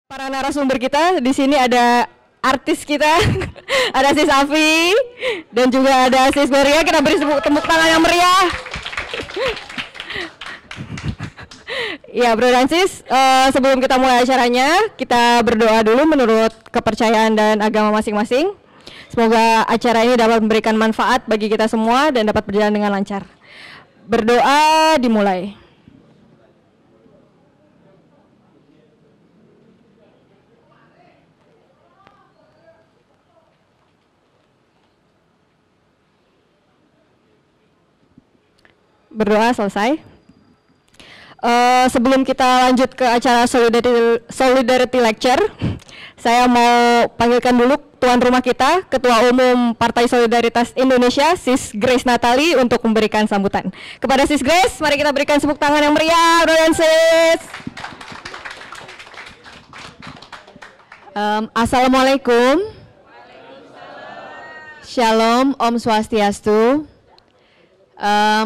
Para narasumber kita di sini ada artis kita, ada Sis Afi dan juga ada Sis Gloria. Kita beri tepuk tangan yang meriah. Ya, Bro dan Sis, sebelum kita mulai acaranya, kita berdoa dulu menurut kepercayaan dan agama masing-masing. Semoga acara ini dapat memberikan manfaat bagi kita semua dan dapat berjalan dengan lancar. Berdoa dimulai. Berdoa selesai. Sebelum kita lanjut ke acara Solidarity Lecture, saya mau panggilkan dulu tuan rumah kita, Ketua Umum Partai Solidaritas Indonesia, Sis Grace Natali, untuk memberikan sambutan. Kepada Sis Grace, mari kita berikan tepuk tangan yang meriah, Bro dan Sis. Assalamualaikum. Shalom, Om Swastiastu.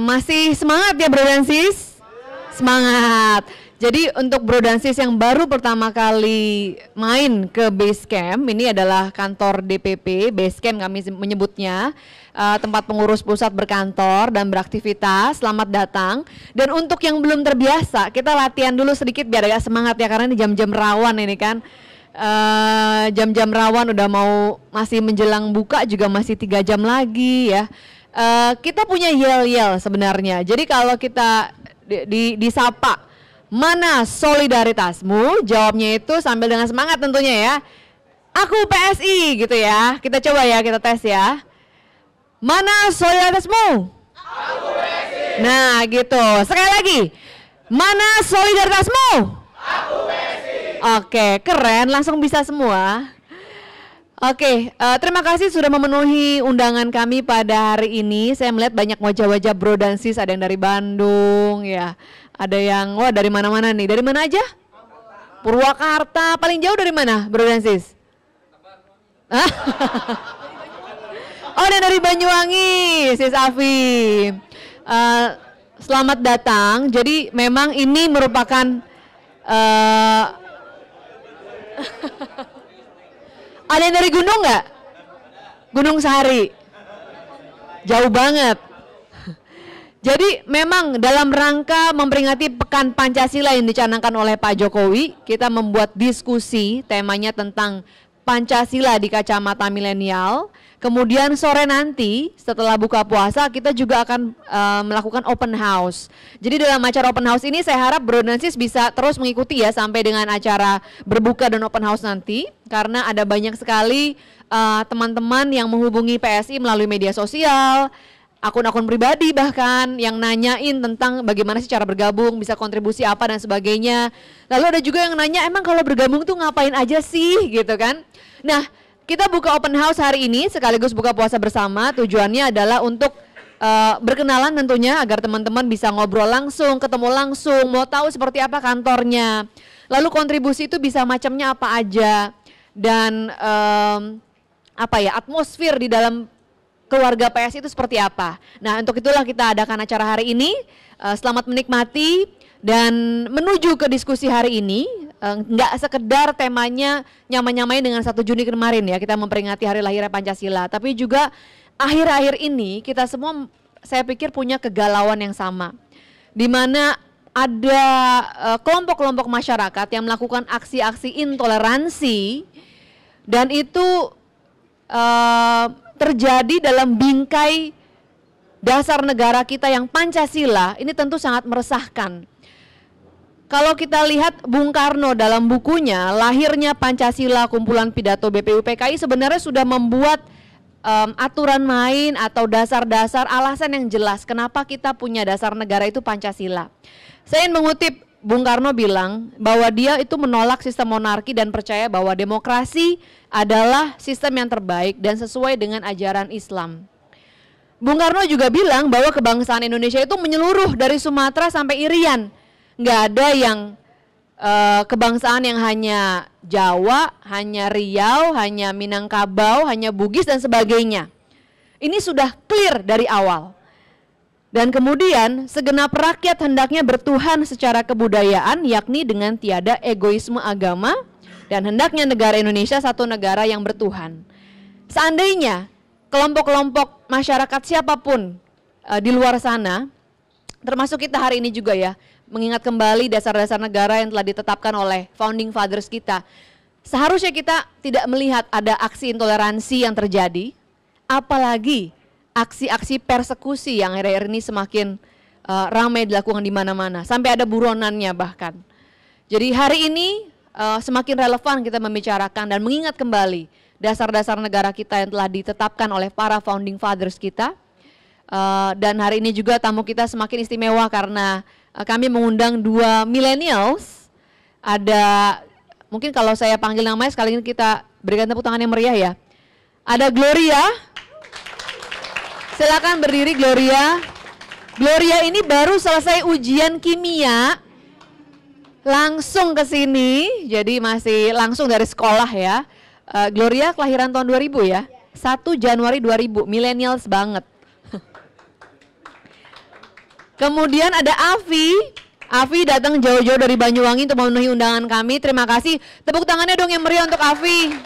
Masih semangat ya Bro dan Sis? Semangat. Jadi untuk Bro dan Sis yang baru pertama kali main ke Basecamp, ini adalah kantor DPP, Basecamp kami menyebutnya, tempat pengurus pusat berkantor dan beraktivitas. Selamat datang. Dan untuk yang belum terbiasa, kita latihan dulu sedikit biar agak semangat ya, karena ini jam-jam rawan ini kan. Jam-jam rawan udah masih menjelang buka juga masih 3 jam lagi ya. Kita punya yel-yel sebenarnya. Jadi kalau kita disapa, mana solidaritasmu? Jawabnya itu sambil dengan semangat tentunya ya. Aku PSI gitu ya. Kita coba ya, kita tes ya. Mana solidaritasmu? Aku PSI. Nah gitu. Sekali lagi. Mana solidaritasmu? Aku PSI. Oke, keren. Langsung bisa semua. Oke, terima kasih sudah memenuhi undangan kami pada hari ini. Saya melihat banyak wajah-wajah Bro dan Sis, ada yang dari Bandung ya. Ada yang, wah dari mana-mana nih. Dari mana aja? Purwakarta. Paling jauh dari mana Bro dan Sis? Oh, dan dari Banyuwangi, Sis Afi. Selamat datang. Jadi memang ini merupakan ada yang dari gunung nggak? Gunung Sahari. Jauh banget. Jadi memang dalam rangka memperingati Pekan Pancasila yang dicanangkan oleh Pak Jokowi, kita membuat diskusi temanya tentang Pancasila di kacamata milenial. Kemudian sore nanti setelah buka puasa kita juga akan melakukan open house. Jadi dalam acara open house ini saya harap Bro dan Sis bisa terus mengikuti ya sampai dengan acara berbuka dan open house nanti. Karena ada banyak sekali teman-teman yang menghubungi PSI melalui media sosial, akun-akun pribadi bahkan yang nanyain tentang bagaimana sih cara bergabung, bisa kontribusi apa dan sebagainya. Lalu ada juga yang nanya emang kalau bergabung tuh ngapain aja sih gitu kan. Nah, kita buka open house hari ini sekaligus buka puasa bersama. Tujuannya adalah untuk berkenalan tentunya agar teman-teman bisa ngobrol langsung, ketemu langsung, mau tahu seperti apa kantornya. Lalu kontribusi itu bisa macamnya apa aja. Dan atmosfer di dalam keluarga PSI itu seperti apa. Nah, untuk itulah kita adakan acara hari ini. Selamat menikmati dan menuju ke diskusi hari ini. Nggak sekedar temanya nyama-nyamain dengan 1 Juni kemarin ya, kita memperingati hari lahirnya Pancasila, tapi juga akhir-akhir ini kita semua saya pikir punya kegalauan yang sama, di mana ada kelompok-kelompok masyarakat yang melakukan aksi-aksi intoleransi dan itu terjadi dalam bingkai dasar negara kita yang Pancasila. Ini tentu sangat meresahkan. Kalau kita lihat Bung Karno dalam bukunya Lahirnya Pancasila, kumpulan pidato BPUPKI sebenarnya sudah membuat aturan main atau dasar-dasar alasan yang jelas kenapa kita punya dasar negara itu Pancasila. Saya ingin mengutip Bung Karno bilang bahwa dia itu menolak sistem monarki dan percaya bahwa demokrasi adalah sistem yang terbaik dan sesuai dengan ajaran Islam. Bung Karno juga bilang bahwa kebangsaan Indonesia itu menyeluruh dari Sumatera sampai Irian. Nggak ada yang kebangsaan yang hanya Jawa, hanya Riau, hanya Minangkabau, hanya Bugis dan sebagainya. Ini sudah clear dari awal. Dan kemudian segenap rakyat hendaknya bertuhan secara kebudayaan, yakni dengan tiada egoisme agama Dan hendaknya negara Indonesia satu negara yang bertuhan. Seandainya kelompok-kelompok masyarakat siapapun di luar sana, termasuk kita hari ini juga ya, mengingat kembali dasar-dasar negara yang telah ditetapkan oleh founding fathers kita. Seharusnya kita tidak melihat ada aksi intoleransi yang terjadi, apalagi aksi-aksi persekusi yang akhir-akhir ini semakin ramai dilakukan di mana-mana, sampai ada buronannya bahkan. Jadi hari ini semakin relevan kita membicarakan dan mengingat kembali dasar-dasar negara kita yang telah ditetapkan oleh para founding fathers kita. Dan hari ini juga tamu kita semakin istimewa karena kami mengundang 2 millennials. Ada, mungkin kalau saya panggil namanya sekali ini kita berikan tepuk tangan yang meriah ya. Ada Gloria. Silakan berdiri Gloria. Gloria ini baru selesai ujian kimia, langsung ke sini, jadi masih langsung dari sekolah ya. Gloria kelahiran tahun 2000 ya, 1 Januari 2000, millennials banget. Kemudian ada Afi. Afi datang jauh-jauh dari Banyuwangi untuk memenuhi undangan kami. Terima kasih. Tepuk tangannya dong yang meriah untuk Afi.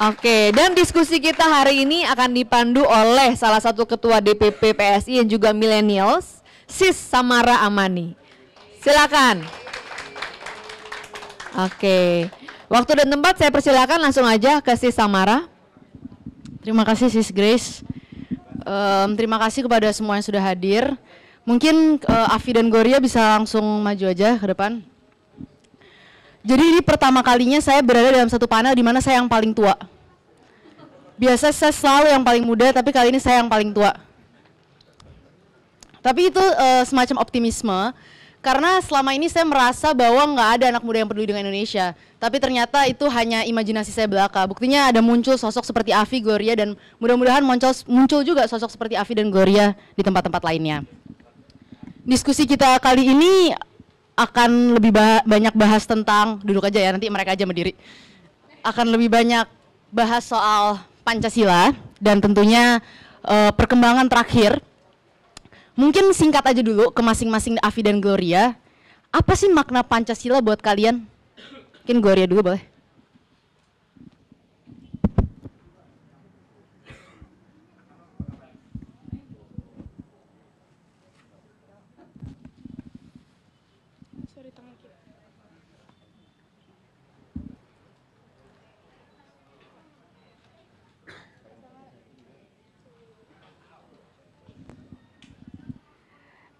Oke, dan diskusi kita hari ini akan dipandu oleh salah satu ketua DPP PSI yang juga millennials, Sis Samara Amani. Silakan. Oke, waktu dan tempat saya persilakan langsung aja ke Sis Samara. Terima kasih Sis Grace. Terima kasih kepada semua yang sudah hadir. Mungkin Afi dan Gloria bisa langsung maju aja ke depan. Jadi ini pertama kalinya saya berada dalam satu panel di mana saya yang paling tua. Biasa saya selalu yang paling muda, tapi kali ini saya yang paling tua. Tapi itu semacam optimisme, karena selama ini saya merasa bahwa nggak ada anak muda yang peduli dengan Indonesia. Tapi ternyata itu hanya imajinasi saya belaka. Buktinya ada muncul sosok seperti Afi, Gloria, dan mudah-mudahan muncul juga sosok seperti Afi dan Gloria di tempat-tempat lainnya. Diskusi kita kali ini akan lebih banyak bahas tentang, duduk aja ya, nanti mereka aja berdiri. Akan lebih banyak bahas soal Pancasila dan tentunya perkembangan terakhir. Mungkin singkat aja dulu ke masing-masing Afi dan Gloria. Apa sih makna Pancasila buat kalian? Mungkin Gloria dulu boleh.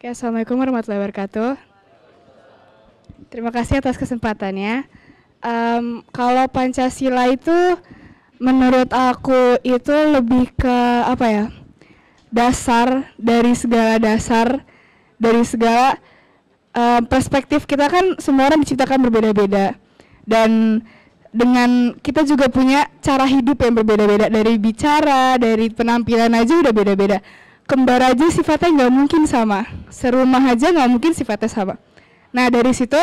Oke, Assalamualaikum warahmatullahi wabarakatuh. Terima kasih atas kesempatannya. Kalau Pancasila itu menurut aku itu lebih ke apa ya? Dasar dari segala perspektif kita kan semua orang diciptakan berbeda-beda. Dan dengan kita juga punya cara hidup yang berbeda-beda, dari bicara, dari penampilan aja udah beda-beda. Kembar aja sifatnya nggak mungkin sama, serumah aja nggak mungkin sifatnya sama. Nah dari situ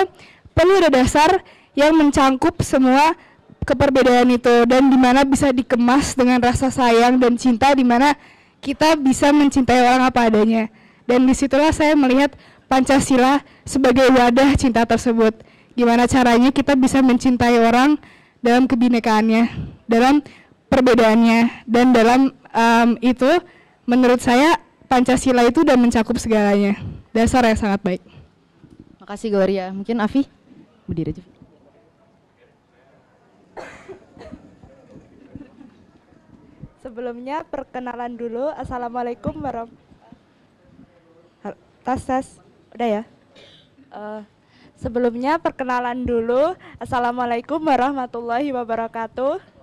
perlu ada dasar yang mencangkup semua keperbedaan itu, dan dimana bisa dikemas dengan rasa sayang dan cinta, dimana kita bisa mencintai orang apa adanya. Dan disitulah saya melihat Pancasila sebagai wadah cinta tersebut. Gimana caranya kita bisa mencintai orang dalam kebinekaannya, dalam perbedaannya, dan dalam itu menurut saya Pancasila itu udah mencakup segalanya. Dasar yang sangat baik. Makasih Gloria. Mungkin Afi berdiri aja. Sebelumnya perkenalan dulu. Assalamualaikum warahmatullahi. Udah ya. Sebelumnya perkenalan dulu. Assalamualaikum warahmatullahi wabarakatuh.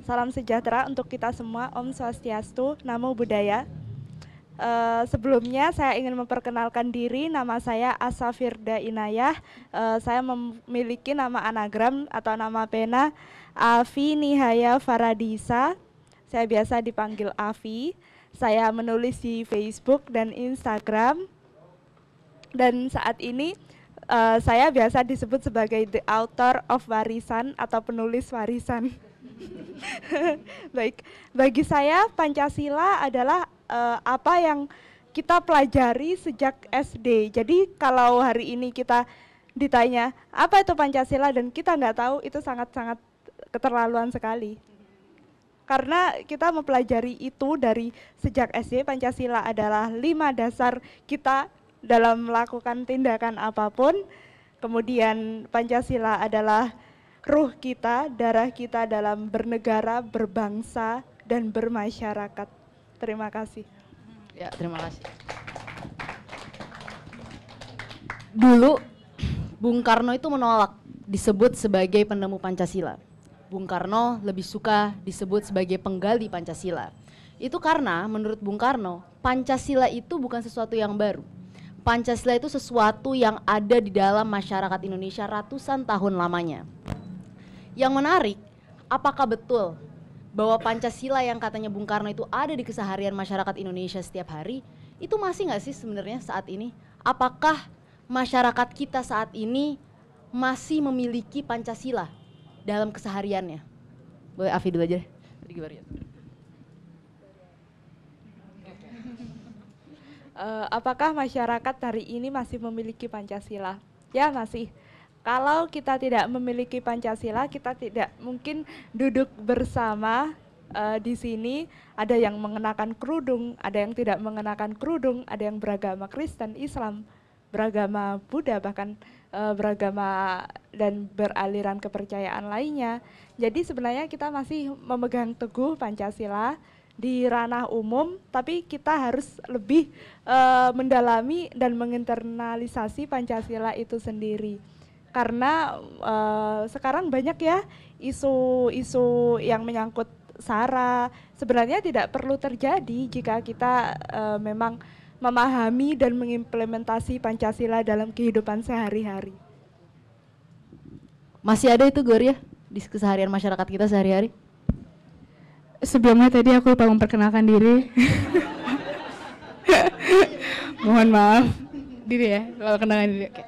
Salam sejahtera untuk kita semua. Om Swastiastu, Namo Buddhaya. Sebelumnya saya ingin memperkenalkan diri. Nama saya Asa Firda Inayah. Saya memiliki nama anagram atau nama pena Afi Nihaya Faradisa. Saya biasa dipanggil Afi. Saya menulis di Facebook dan Instagram. Dan saat ini saya biasa disebut sebagai the author of warisan atau penulis warisan. Baik, bagi saya Pancasila adalah apa yang kita pelajari sejak SD. Jadi kalau hari ini kita ditanya apa itu Pancasila dan kita nggak tahu, itu sangat-sangat keterlaluan sekali. Karena kita mempelajari itu dari sejak SD. Pancasila adalah 5 dasar kita dalam melakukan tindakan apapun. Kemudian Pancasila adalah ruh kita, darah kita dalam bernegara, berbangsa, dan bermasyarakat. Terima kasih. Ya, terima kasih. Dulu Bung Karno itu menolak disebut sebagai penemu Pancasila. Bung Karno lebih suka disebut sebagai penggali Pancasila. Itu karena menurut Bung Karno, Pancasila itu bukan sesuatu yang baru. Pancasila itu sesuatu yang ada di dalam masyarakat Indonesia ratusan tahun lamanya. Yang menarik, apakah betul bahwa Pancasila yang katanya Bung Karno itu ada di keseharian masyarakat Indonesia setiap hari, itu masih nggak sih sebenarnya saat ini? Apakah masyarakat kita saat ini masih memiliki Pancasila dalam kesehariannya? Boleh Afi dulu aja deh. Apakah masyarakat hari ini masih memiliki Pancasila? Ya, masih. Kalau kita tidak memiliki Pancasila, kita tidak mungkin duduk bersama di sini. Ada yang mengenakan kerudung, ada yang tidak mengenakan kerudung, ada yang beragama Kristen, Islam, beragama Buddha, bahkan beragama dan beraliran kepercayaan lainnya. Jadi sebenarnya kita masih memegang teguh Pancasila di ranah umum, tapi kita harus lebih mendalami dan menginternalisasi Pancasila itu sendiri. Karena sekarang banyak ya isu-isu yang menyangkut SARA, sebenarnya tidak perlu terjadi jika kita memang memahami dan mengimplementasi Pancasila dalam kehidupan sehari-hari. Masih ada itu Gloria di keseharian masyarakat kita sehari-hari? Sebelumnya tadi aku lupa memperkenalkan diri. Mohon maaf. Diri ya, kalau kenalkan diri. Oke.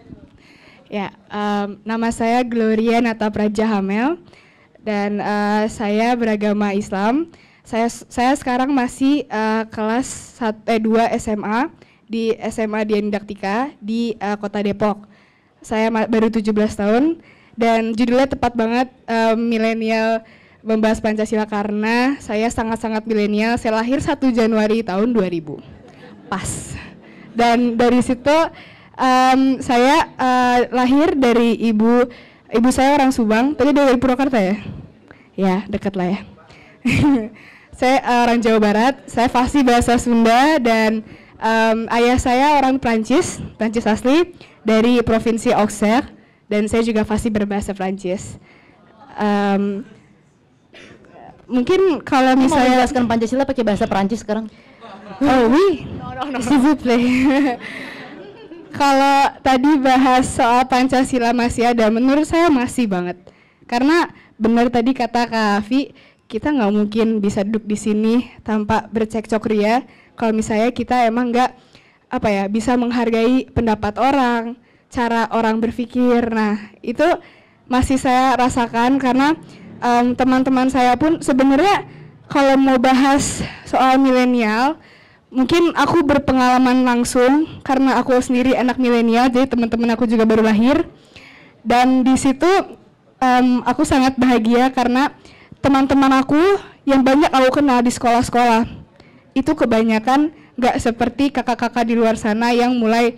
Ya, nama saya Gloria Nata Praja Hamel dan saya beragama Islam. Saya sekarang masih kelas 2 SMA di SMA Dian Didaktika di Kota Depok. Saya baru 17 tahun dan judulnya tepat banget, milenial membahas Pancasila, karena saya sangat-sangat milenial. Saya lahir 1 Januari tahun 2000. Pas. Dan dari situ saya lahir dari ibu saya orang Subang. Tadi dari Purwakarta ya? Ya, dekat lah ya. Saya orang Jawa Barat, saya fasih bahasa Sunda, dan ayah saya orang Prancis asli dari Provinsi Auxerre, dan saya juga fasih berbahasa Prancis. Mungkin kalau misalnya mau menjelaskan Pancasila pakai bahasa Prancis sekarang? Oh oui, s'il vous plaît. Kalau tadi bahas soal Pancasila masih ada, menurut saya masih banget. Karena benar tadi kata Kak Afi, kita nggak mungkin bisa duduk di sini tanpa bercekcok ria kalau misalnya kita emang nggak bisa menghargai pendapat orang, cara orang berpikir. Nah, itu masih saya rasakan karena teman-teman saya pun sebenarnya kalau mau bahas soal milenial, mungkin aku berpengalaman langsung karena aku sendiri anak milenial, jadi teman-teman aku juga baru lahir. Dan di situ aku sangat bahagia karena teman-teman aku yang banyak aku kenal di sekolah-sekolah itu kebanyakan nggak seperti kakak-kakak di luar sana yang mulai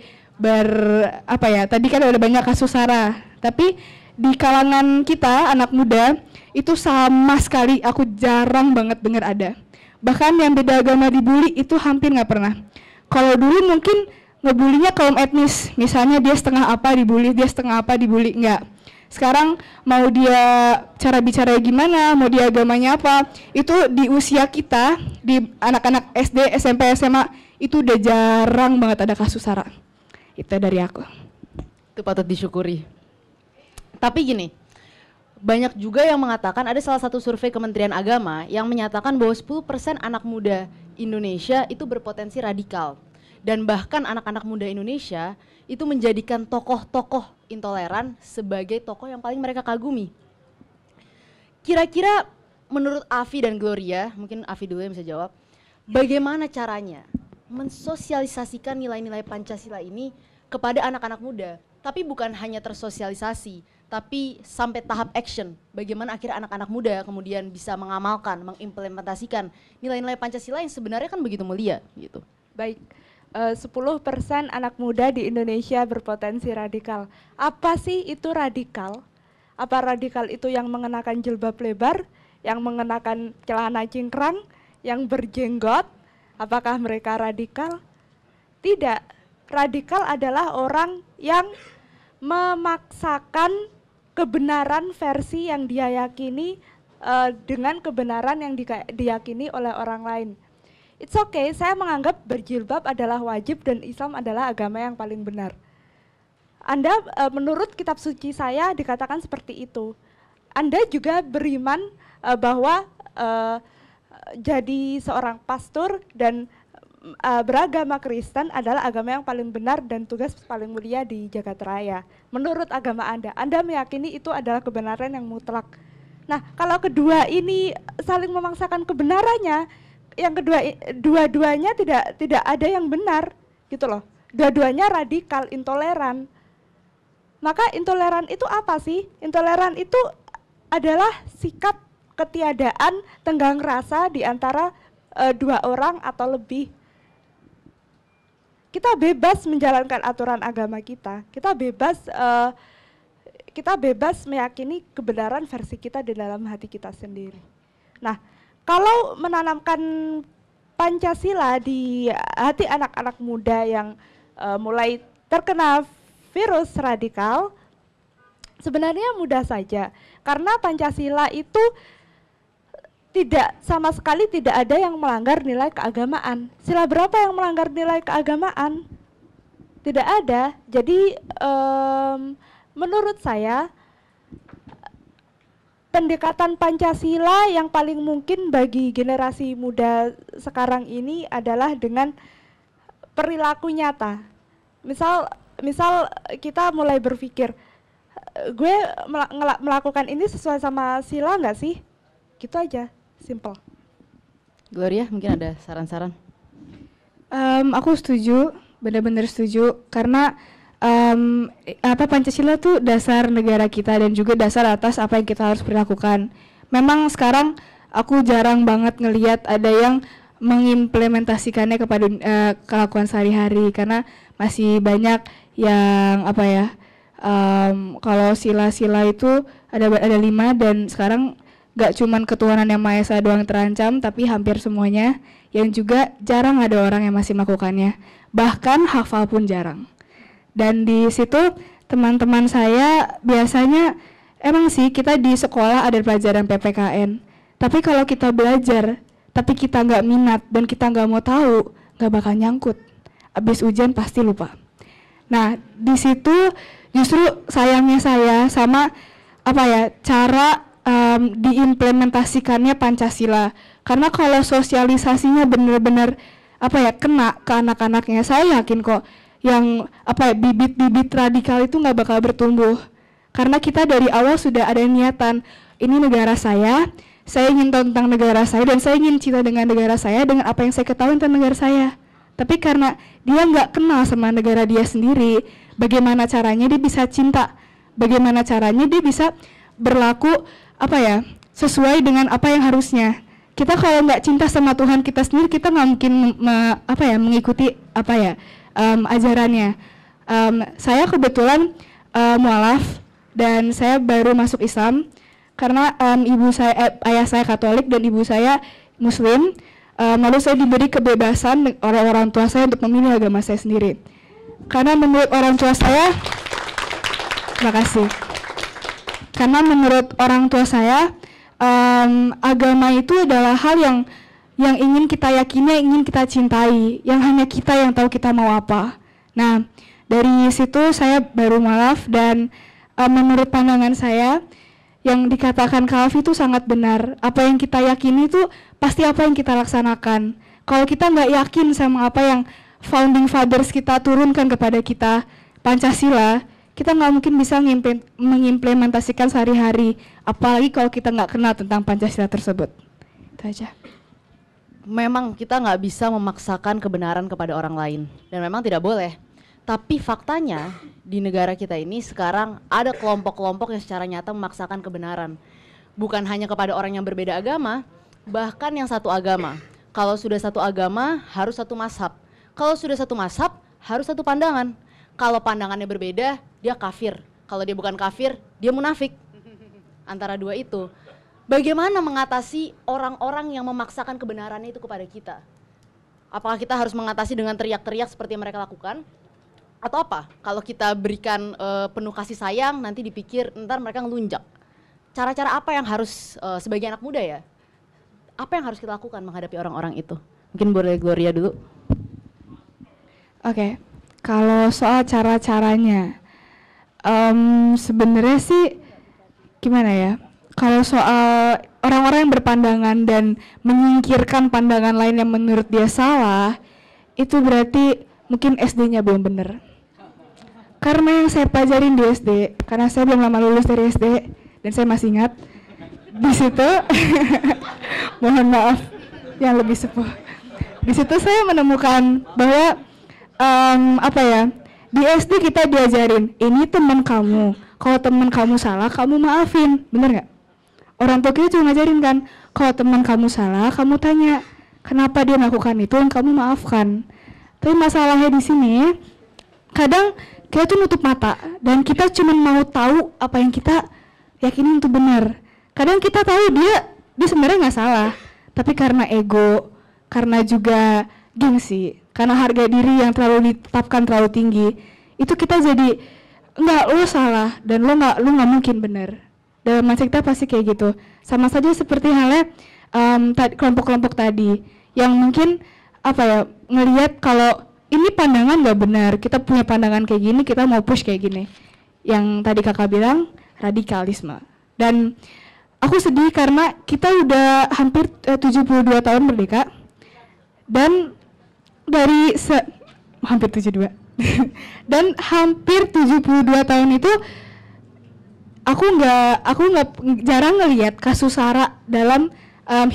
tadi kan ada banyak kasus SARA, tapi di kalangan kita anak muda itu sama sekali aku jarang banget dengar ada. Bahkan yang beda agama dibully itu hampir nggak pernah. Kalau dulu mungkin ngebulinya kaum etnis, misalnya dia setengah apa dibully, dia setengah apa dibully, enggak. Sekarang mau dia cara bicara gimana, mau dia agamanya apa, itu di usia kita, di anak-anak SD, SMP, SMA, itu udah jarang banget ada kasus SARA. Itu dari aku. Itu patut disyukuri. Tapi gini, banyak juga yang mengatakan, ada salah satu survei Kementerian Agama yang menyatakan bahwa 10% anak muda Indonesia itu berpotensi radikal. Dan bahkan anak-anak muda Indonesia itu menjadikan tokoh-tokoh intoleran sebagai tokoh yang paling mereka kagumi. Kira-kira menurut Afi dan Gloria, mungkin Afi dulu yang bisa jawab, bagaimana caranya mensosialisasikan nilai-nilai Pancasila ini kepada anak-anak muda Tapi bukan hanya tersosialisasi, tapi sampai tahap action. Bagaimana akhirnya anak-anak muda kemudian bisa mengamalkan, mengimplementasikan nilai-nilai Pancasila yang sebenarnya kan begitu mulia gitu. Baik, 10% anak muda di Indonesia berpotensi radikal. Apa sih itu radikal? Apa radikal itu yang mengenakan jilbab lebar, yang mengenakan celana cingkrang, yang berjenggot? Apakah mereka radikal? Tidak. Radikal adalah orang yang memaksakan kebenaran versi yang dia yakini dengan kebenaran yang diyakini oleh orang lain. It's okay, saya menganggap berjilbab adalah wajib dan Islam adalah agama yang paling benar. Anda menurut kitab suci saya dikatakan seperti itu. Anda juga beriman bahwa jadi seorang pastor dan beragama Kristen adalah agama yang paling benar dan tugas paling mulia di jagat raya. Menurut agama Anda meyakini itu adalah kebenaran yang mutlak. Nah, kalau kedua ini saling memaksakan kebenarannya, yang kedua dua-duanya tidak ada yang benar, gitu loh. Dua-duanya radikal, intoleran. Maka intoleran itu apa sih? Intoleran itu adalah sikap ketiadaan tenggang rasa di antara dua orang atau lebih. Kita bebas menjalankan aturan agama kita. Kita bebas meyakini kebenaran versi kita di dalam hati kita sendiri. Nah, kalau menanamkan Pancasila di hati anak-anak muda yang mulai terkena virus radikal, sebenarnya mudah saja. Karena Pancasila itu sama sekali tidak ada yang melanggar nilai keagamaan. Sila berapa yang melanggar nilai keagamaan? Tidak ada. Jadi menurut saya pendekatan Pancasila yang paling mungkin bagi generasi muda sekarang ini adalah dengan perilaku nyata. Misal kita mulai berpikir, gue melakukan ini sesuai sama sila nggak sih? Gitu aja. Simple. Gloria, mungkin ada saran-saran? Aku setuju, benar-benar setuju, karena Pancasila tuh dasar negara kita dan juga dasar atas apa yang kita harus berlakukan. Memang sekarang aku jarang banget ngelihat ada yang mengimplementasikannya kepada kelakuan sehari-hari, karena masih banyak yang kalau sila-sila itu ada 5 dan sekarang gak cuman ketuhanan yang Maha Esa doang terancam, tapi hampir semuanya, yang juga jarang ada orang yang masih melakukannya. Bahkan hafal pun jarang. Dan di situ teman-teman saya biasanya, emang sih kita di sekolah ada pelajaran PPKN. Tapi kalau kita belajar, tapi kita gak minat dan kita gak mau tahu, gak bakal nyangkut. Abis ujian pasti lupa. Nah, di situ justru sayangnya saya sama cara diimplementasikannya Pancasila. Karena kalau sosialisasinya benar-benar kena ke anak-anaknya, saya yakin kok yang bibit-bibit radikal itu nggak bakal bertumbuh. Karena kita dari awal sudah ada niatan, ini negara saya ingin tahu tentang negara saya dan saya ingin cinta dengan negara saya dengan apa yang saya ketahui tentang negara saya. Tapi karena dia nggak kenal sama negara dia sendiri, bagaimana caranya dia bisa cinta? Bagaimana caranya dia bisa berlaku sesuai dengan apa yang harusnya. Kita kalau nggak cinta sama Tuhan kita sendiri, kita nggak mungkin mengikuti ajarannya. Saya kebetulan mualaf dan saya baru masuk Islam karena ayah saya Katolik dan ibu saya Muslim. Lalu saya diberi kebebasan oleh orang tua saya untuk memilih agama saya sendiri. Karena menurut orang tua saya, karena menurut orang tua saya, agama itu adalah hal yang ingin kita yakini, yang ingin kita cintai, yang hanya kita yang tahu kita mau apa. Nah, dari situ saya baru mualaf dan menurut pandangan saya, yang dikatakan Kak Alfi itu sangat benar. Apa yang kita yakini itu pasti apa yang kita laksanakan. Kalau kita nggak yakin sama apa yang founding fathers kita turunkan kepada kita, Pancasila, kita nggak mungkin bisa mengimplementasikan sehari-hari, apalagi kalau kita nggak kenal tentang Pancasila tersebut. Itu aja. Memang kita nggak bisa memaksakan kebenaran kepada orang lain, dan memang tidak boleh. Tapi faktanya di negara kita ini sekarang ada kelompok-kelompok yang secara nyata memaksakan kebenaran. Bukan hanya kepada orang yang berbeda agama, bahkan yang satu agama. Kalau sudah satu agama harus satu mazhab. Kalau sudah satu mazhab harus satu pandangan. Kalau pandangannya berbeda, dia kafir. Kalau dia bukan kafir, dia munafik. Antara dua itu. Bagaimana mengatasi orang-orang yang memaksakan kebenarannya itu kepada kita? Apakah kita harus mengatasi dengan teriak-teriak seperti yang mereka lakukan? Atau apa? Kalau kita berikan penuh kasih sayang, nanti dipikir ntar mereka ngelunjak. Cara-cara apa yang harus sebagai anak muda ya? Apa yang harus kita lakukan menghadapi orang-orang itu? Mungkin boleh Gloria dulu. Oke, kalau soal cara-caranya, sebenarnya sih gimana ya? Kalau soal orang-orang yang berpandangan dan menyingkirkan pandangan lain yang menurut dia salah, itu berarti mungkin SD-nya belum benar. Karena yang saya pelajarin di SD, karena saya belum lama lulus dari SD dan saya masih ingat di situ, mohon maaf yang lebih sepuh. Di situ saya menemukan bahwa di SD kita diajarin ini teman kamu, kalau teman kamu salah kamu maafin, bener nggak? Orang tua kita juga ngajarin kan, kalau teman kamu salah kamu tanya kenapa dia melakukan itu dan kamu maafkan. Tapi masalahnya di sini kadang kita tuh nutup mata dan kita cuma mau tahu apa yang kita yakini itu benar. Kadang kita tahu dia sebenarnya nggak salah, tapi karena ego, karena juga gengsi, karena harga diri yang terlalu ditetapkan terlalu tinggi, itu kita jadi enggak, lo salah dan lo nggak mungkin benar. Dalam mindset kita pasti kayak gitu. Sama saja seperti halnya kelompok-kelompok tadi yang mungkin ngelihat kalau ini pandangan nggak benar, kita punya pandangan kayak gini, kita mau push kayak gini. Yang tadi kakak bilang radikalisme. Dan aku sedih karena kita udah hampir 72 tahun merdeka dan dari hampir 72 dan hampir 72 tahun itu aku nggak jarang ngelihat kasus SARA dalam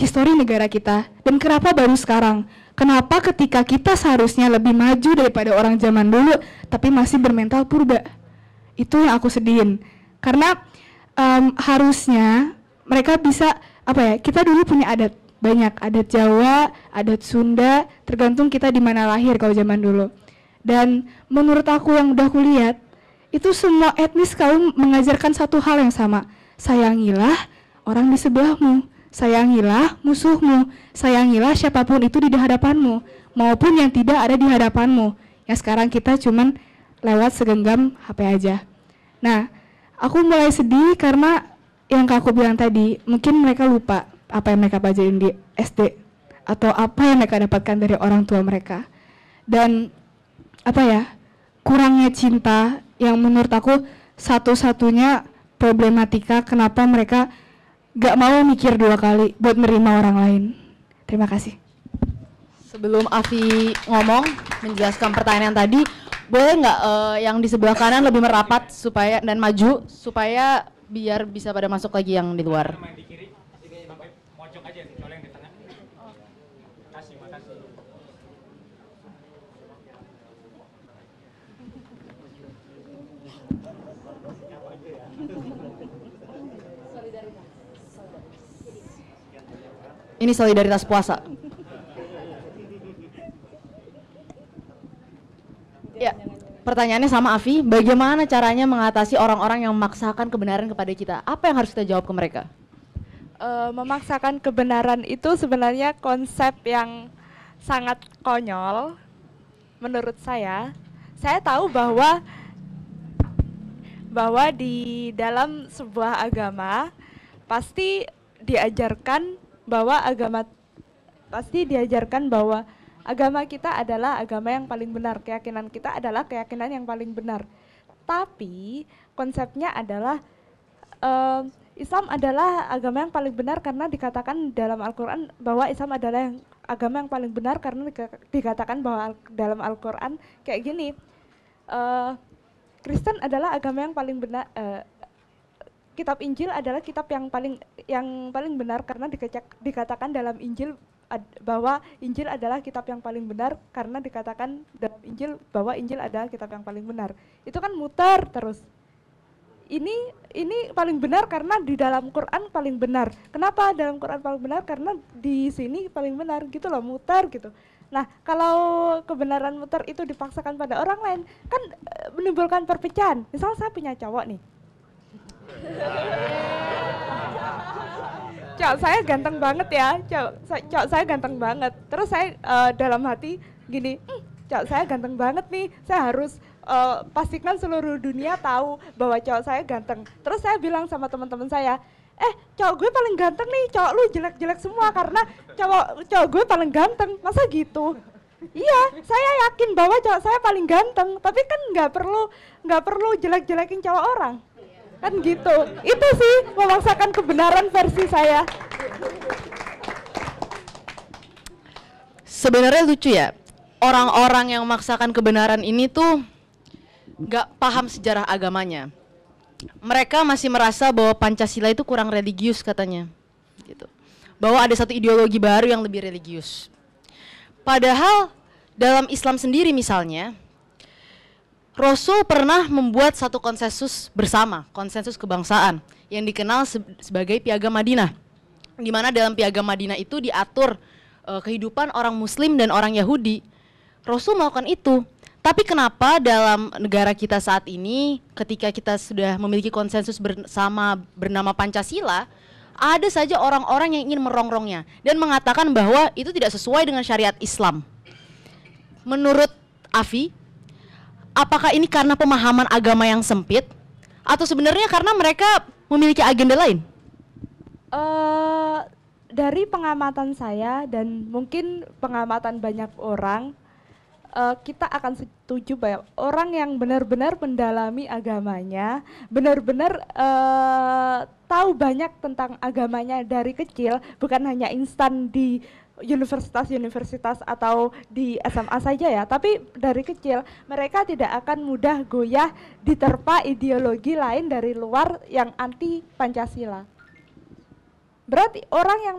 histori negara kita. Dan kenapa baru sekarang? Kenapa ketika kita seharusnya lebih maju daripada orang zaman dulu tapi masih bermental purba? Itu yang aku sedihin. Karena harusnya mereka bisa kita dulu punya adat banyak, adat Jawa, adat Sunda, tergantung kita di mana lahir kalau zaman dulu. Dan menurut aku yang udah kulihat, itu semua etnis kaum mengajarkan satu hal yang sama. Sayangilah orang di sebelahmu, sayangilah musuhmu, sayangilah siapapun itu di hadapanmu, maupun yang tidak ada di hadapanmu. Yang sekarang kita cuman lewat segenggam HP aja. Nah, aku mulai sedih karena yang aku bilang tadi, mungkin mereka lupa apa yang mereka pelajarin di SD atau apa yang mereka dapatkan dari orang tua mereka. Dan kurangnya cinta yang menurut aku satu-satunya problematika kenapa mereka gak mau mikir dua kali buat menerima orang lain. Terima kasih. Sebelum Afi ngomong menjelaskan pertanyaan tadi, boleh nggak yang di sebelah kanan lebih merapat supaya dan maju supaya biar bisa pada masuk lagi yang di luar. Ini solidaritas puasa. Ya, pertanyaannya sama Afi, bagaimana caranya mengatasi orang-orang yang memaksakan kebenaran kepada kita? Apa yang harus kita jawab ke mereka? Memaksakan kebenaran itu sebenarnya konsep yang sangat konyol menurut saya. Saya tahu bahwa di dalam sebuah agama pasti diajarkan bahwa agama kita adalah agama yang paling benar, keyakinan kita adalah keyakinan yang paling benar. Tapi konsepnya adalah Islam adalah agama yang paling benar karena dikatakan dalam Al-Quran bahwa Islam adalah agama yang paling benar karena dikatakan bahwa dalam Al-Quran kayak gini. Kristen adalah agama yang paling benar. Kitab Injil adalah kitab yang paling benar karena dikatakan dalam Injil bahwa Injil adalah kitab yang paling benar karena dikatakan dalam Injil bahwa Injil adalah kitab yang paling benar. Itu kan muter terus. Ini paling benar karena di dalam Quran paling benar. Kenapa dalam Quran paling benar? Karena di sini paling benar gitu loh, muter gitu. Nah, kalau kebenaran muter itu dipaksakan pada orang lain, kan menimbulkan perpecahan. Misal saya punya cowok nih. Cowok saya ganteng banget ya, cowok saya ganteng banget. Terus saya dalam hati gini, cowok saya ganteng banget nih, saya harus pastikan seluruh dunia tahu bahwa cowok saya ganteng. Terus saya bilang sama teman-teman saya, cowok gue paling ganteng nih, cowok lu jelek-jelek semua karena cowok gue paling ganteng. Masa gitu? Iya, saya yakin bahwa cowok saya paling ganteng, tapi kan nggak perlu jelek-jelekin cowok orang. Kan gitu. Itu sih memaksakan kebenaran versi saya. Sebenarnya lucu ya, orang-orang yang memaksakan kebenaran ini tuh nggak paham sejarah agamanya. Mereka masih merasa bahwa Pancasila itu kurang religius katanya, gitu. Bahwa ada satu ideologi baru yang lebih religius. Padahal dalam Islam sendiri misalnya, Rasul pernah membuat satu konsensus bersama, konsensus kebangsaan yang dikenal sebagai Piagam Madinah. Di mana dalam Piagam Madinah itu diatur kehidupan orang Muslim dan orang Yahudi. Rasul melakukan itu. Tapi kenapa dalam negara kita saat ini, ketika kita sudah memiliki konsensus bersama bernama Pancasila, ada saja orang-orang yang ingin merongrongnya dan mengatakan bahwa itu tidak sesuai dengan syariat Islam. Menurut Afi, apakah ini karena pemahaman agama yang sempit atau sebenarnya karena mereka memiliki agenda lain? Dari pengamatan saya dan mungkin pengamatan banyak orang, kita akan setuju bahwa orang yang benar-benar mendalami agamanya, benar-benar tahu banyak tentang agamanya dari kecil, bukan hanya instan di universitas-universitas atau di SMA saja ya, tapi dari kecil mereka tidak akan mudah goyah diterpa ideologi lain dari luar yang anti Pancasila. Berarti orang yang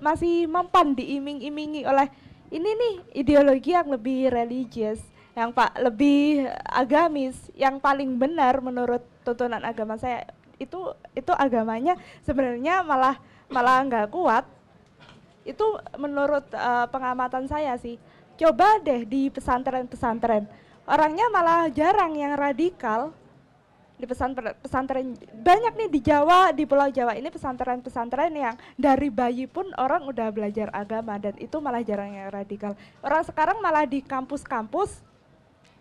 masih mempan diiming-imingi oleh ini nih ideologi yang lebih religius, yang lebih agamis, yang paling benar menurut tuntunan agama saya, itu agamanya sebenarnya malah nggak kuat. Itu menurut pengamatan saya sih. Coba deh di pesantren-pesantren, orangnya malah jarang yang radikal. Di pesantren banyak nih di Jawa, di Pulau Jawa ini pesantren-pesantren yang dari bayi pun orang udah belajar agama dan itu malah jarang yang radikal. Orang sekarang malah di kampus-kampus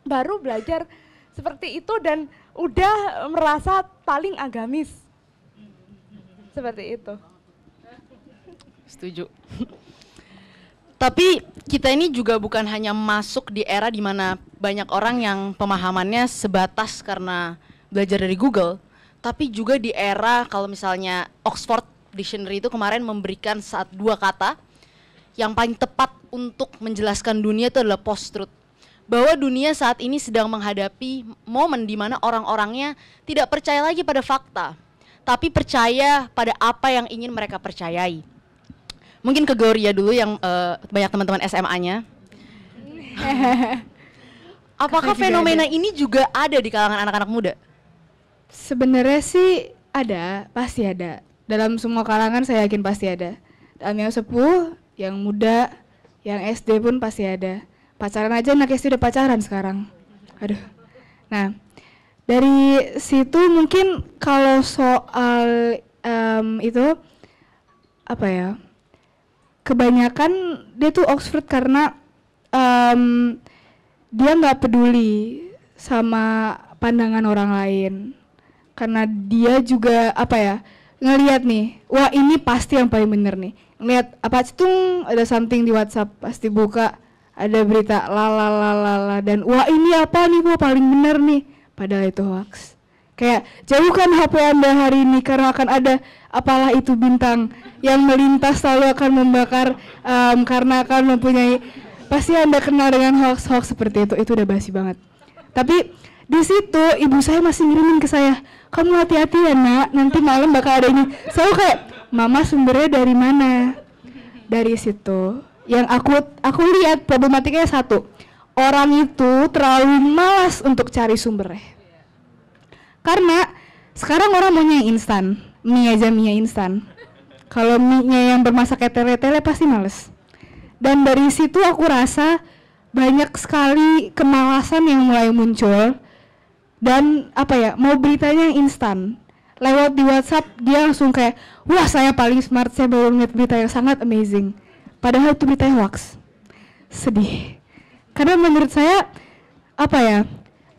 baru belajar seperti itu dan udah merasa paling agamis. Seperti itu. Setuju. Tapi kita ini juga bukan hanya masuk di era di mana banyak orang yang pemahamannya sebatas karena belajar dari Google, tapi juga di era kalau misalnya Oxford Dictionary itu kemarin memberikan dua kata yang paling tepat untuk menjelaskan dunia itu adalah post-truth. Bahwa dunia saat ini sedang menghadapi momen di mana orang-orangnya tidak percaya lagi pada fakta, tapi percaya pada apa yang ingin mereka percayai. Mungkin ke Gloria dulu yang banyak teman-teman SMA-nya. Apakah fenomena ini juga ada di kalangan anak-anak muda? Sebenarnya sih ada, pasti ada. Dalam semua kalangan saya yakin pasti ada. Dalam yang sepuh, yang muda, yang SD pun pasti ada. Pacaran aja anak SD udah pacaran sekarang. Aduh. Nah, dari situ mungkin kalau soal itu apa ya? Kebanyakan dia tuh Oxford karena dia nggak peduli sama pandangan orang lain. Karena dia juga apa ya, ngelihat nih, wah ini pasti yang paling bener nih. Ngelihat apa citung ada something di WhatsApp, pasti buka ada berita lalalala dan wah ini apa nih, wah paling bener nih. Padahal itu hoax. Kayak jauhkan HP Anda hari ini karena akan ada apalah itu bintang yang melintas selalu akan membakar karena akan mempunyai, pasti Anda kenal dengan hoax-hoax seperti itu udah basi banget. Tapi di situ ibu saya masih ngirimin ke saya, kamu hati-hati ya nak, nanti malam bakal ada ini. Selalu kayak, mama sumbernya dari mana? Dari situ yang aku lihat problematikanya satu, orang itu terlalu malas untuk cari sumbernya. Karena sekarang orang maunya yang instan, mie instan. Kalau mie-nya yang bermasak kayak tele-tele pasti males. Dan dari situ aku rasa banyak sekali kemalasan yang mulai muncul. Dan mau beritanya yang instan. Lewat di WhatsApp dia langsung kayak, wah saya paling smart, saya baru ngeliat berita yang sangat amazing. Padahal itu beritanya hoax. Sedih. Karena menurut saya,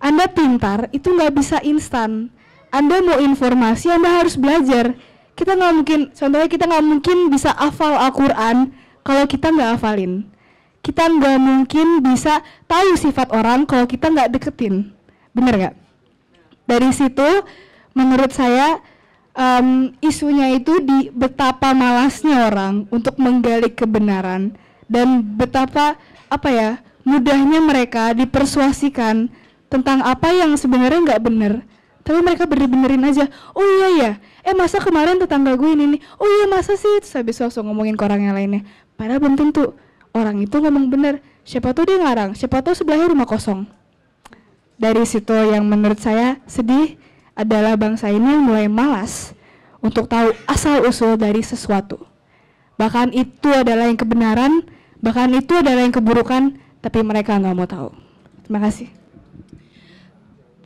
Anda pintar itu nggak bisa instan. Anda mau informasi, Anda harus belajar. Kita nggak mungkin bisa hafal Al-Quran kalau kita nggak hafalin. Kita nggak mungkin bisa tahu sifat orang kalau kita nggak deketin. Bener nggak? Dari situ, menurut saya, isunya itu di betapa malasnya orang untuk menggali kebenaran dan betapa mudahnya mereka dipersuasikan tentang apa yang sebenarnya nggak benar, tapi mereka benerin aja. Oh iya ya, masa kemarin tetangga gue ini nih, oh iya masa sih, terus habis langsung ngomongin ke orang yang lainnya. Padahal belum tentu orang itu ngomong bener, siapa tahu dia ngarang, siapa tahu sebelahnya rumah kosong. Dari situ yang menurut saya sedih adalah bangsa ini yang mulai malas untuk tahu asal-usul dari sesuatu. Bahkan itu adalah yang kebenaran, bahkan itu adalah yang keburukan, tapi mereka nggak mau tahu. Terima kasih.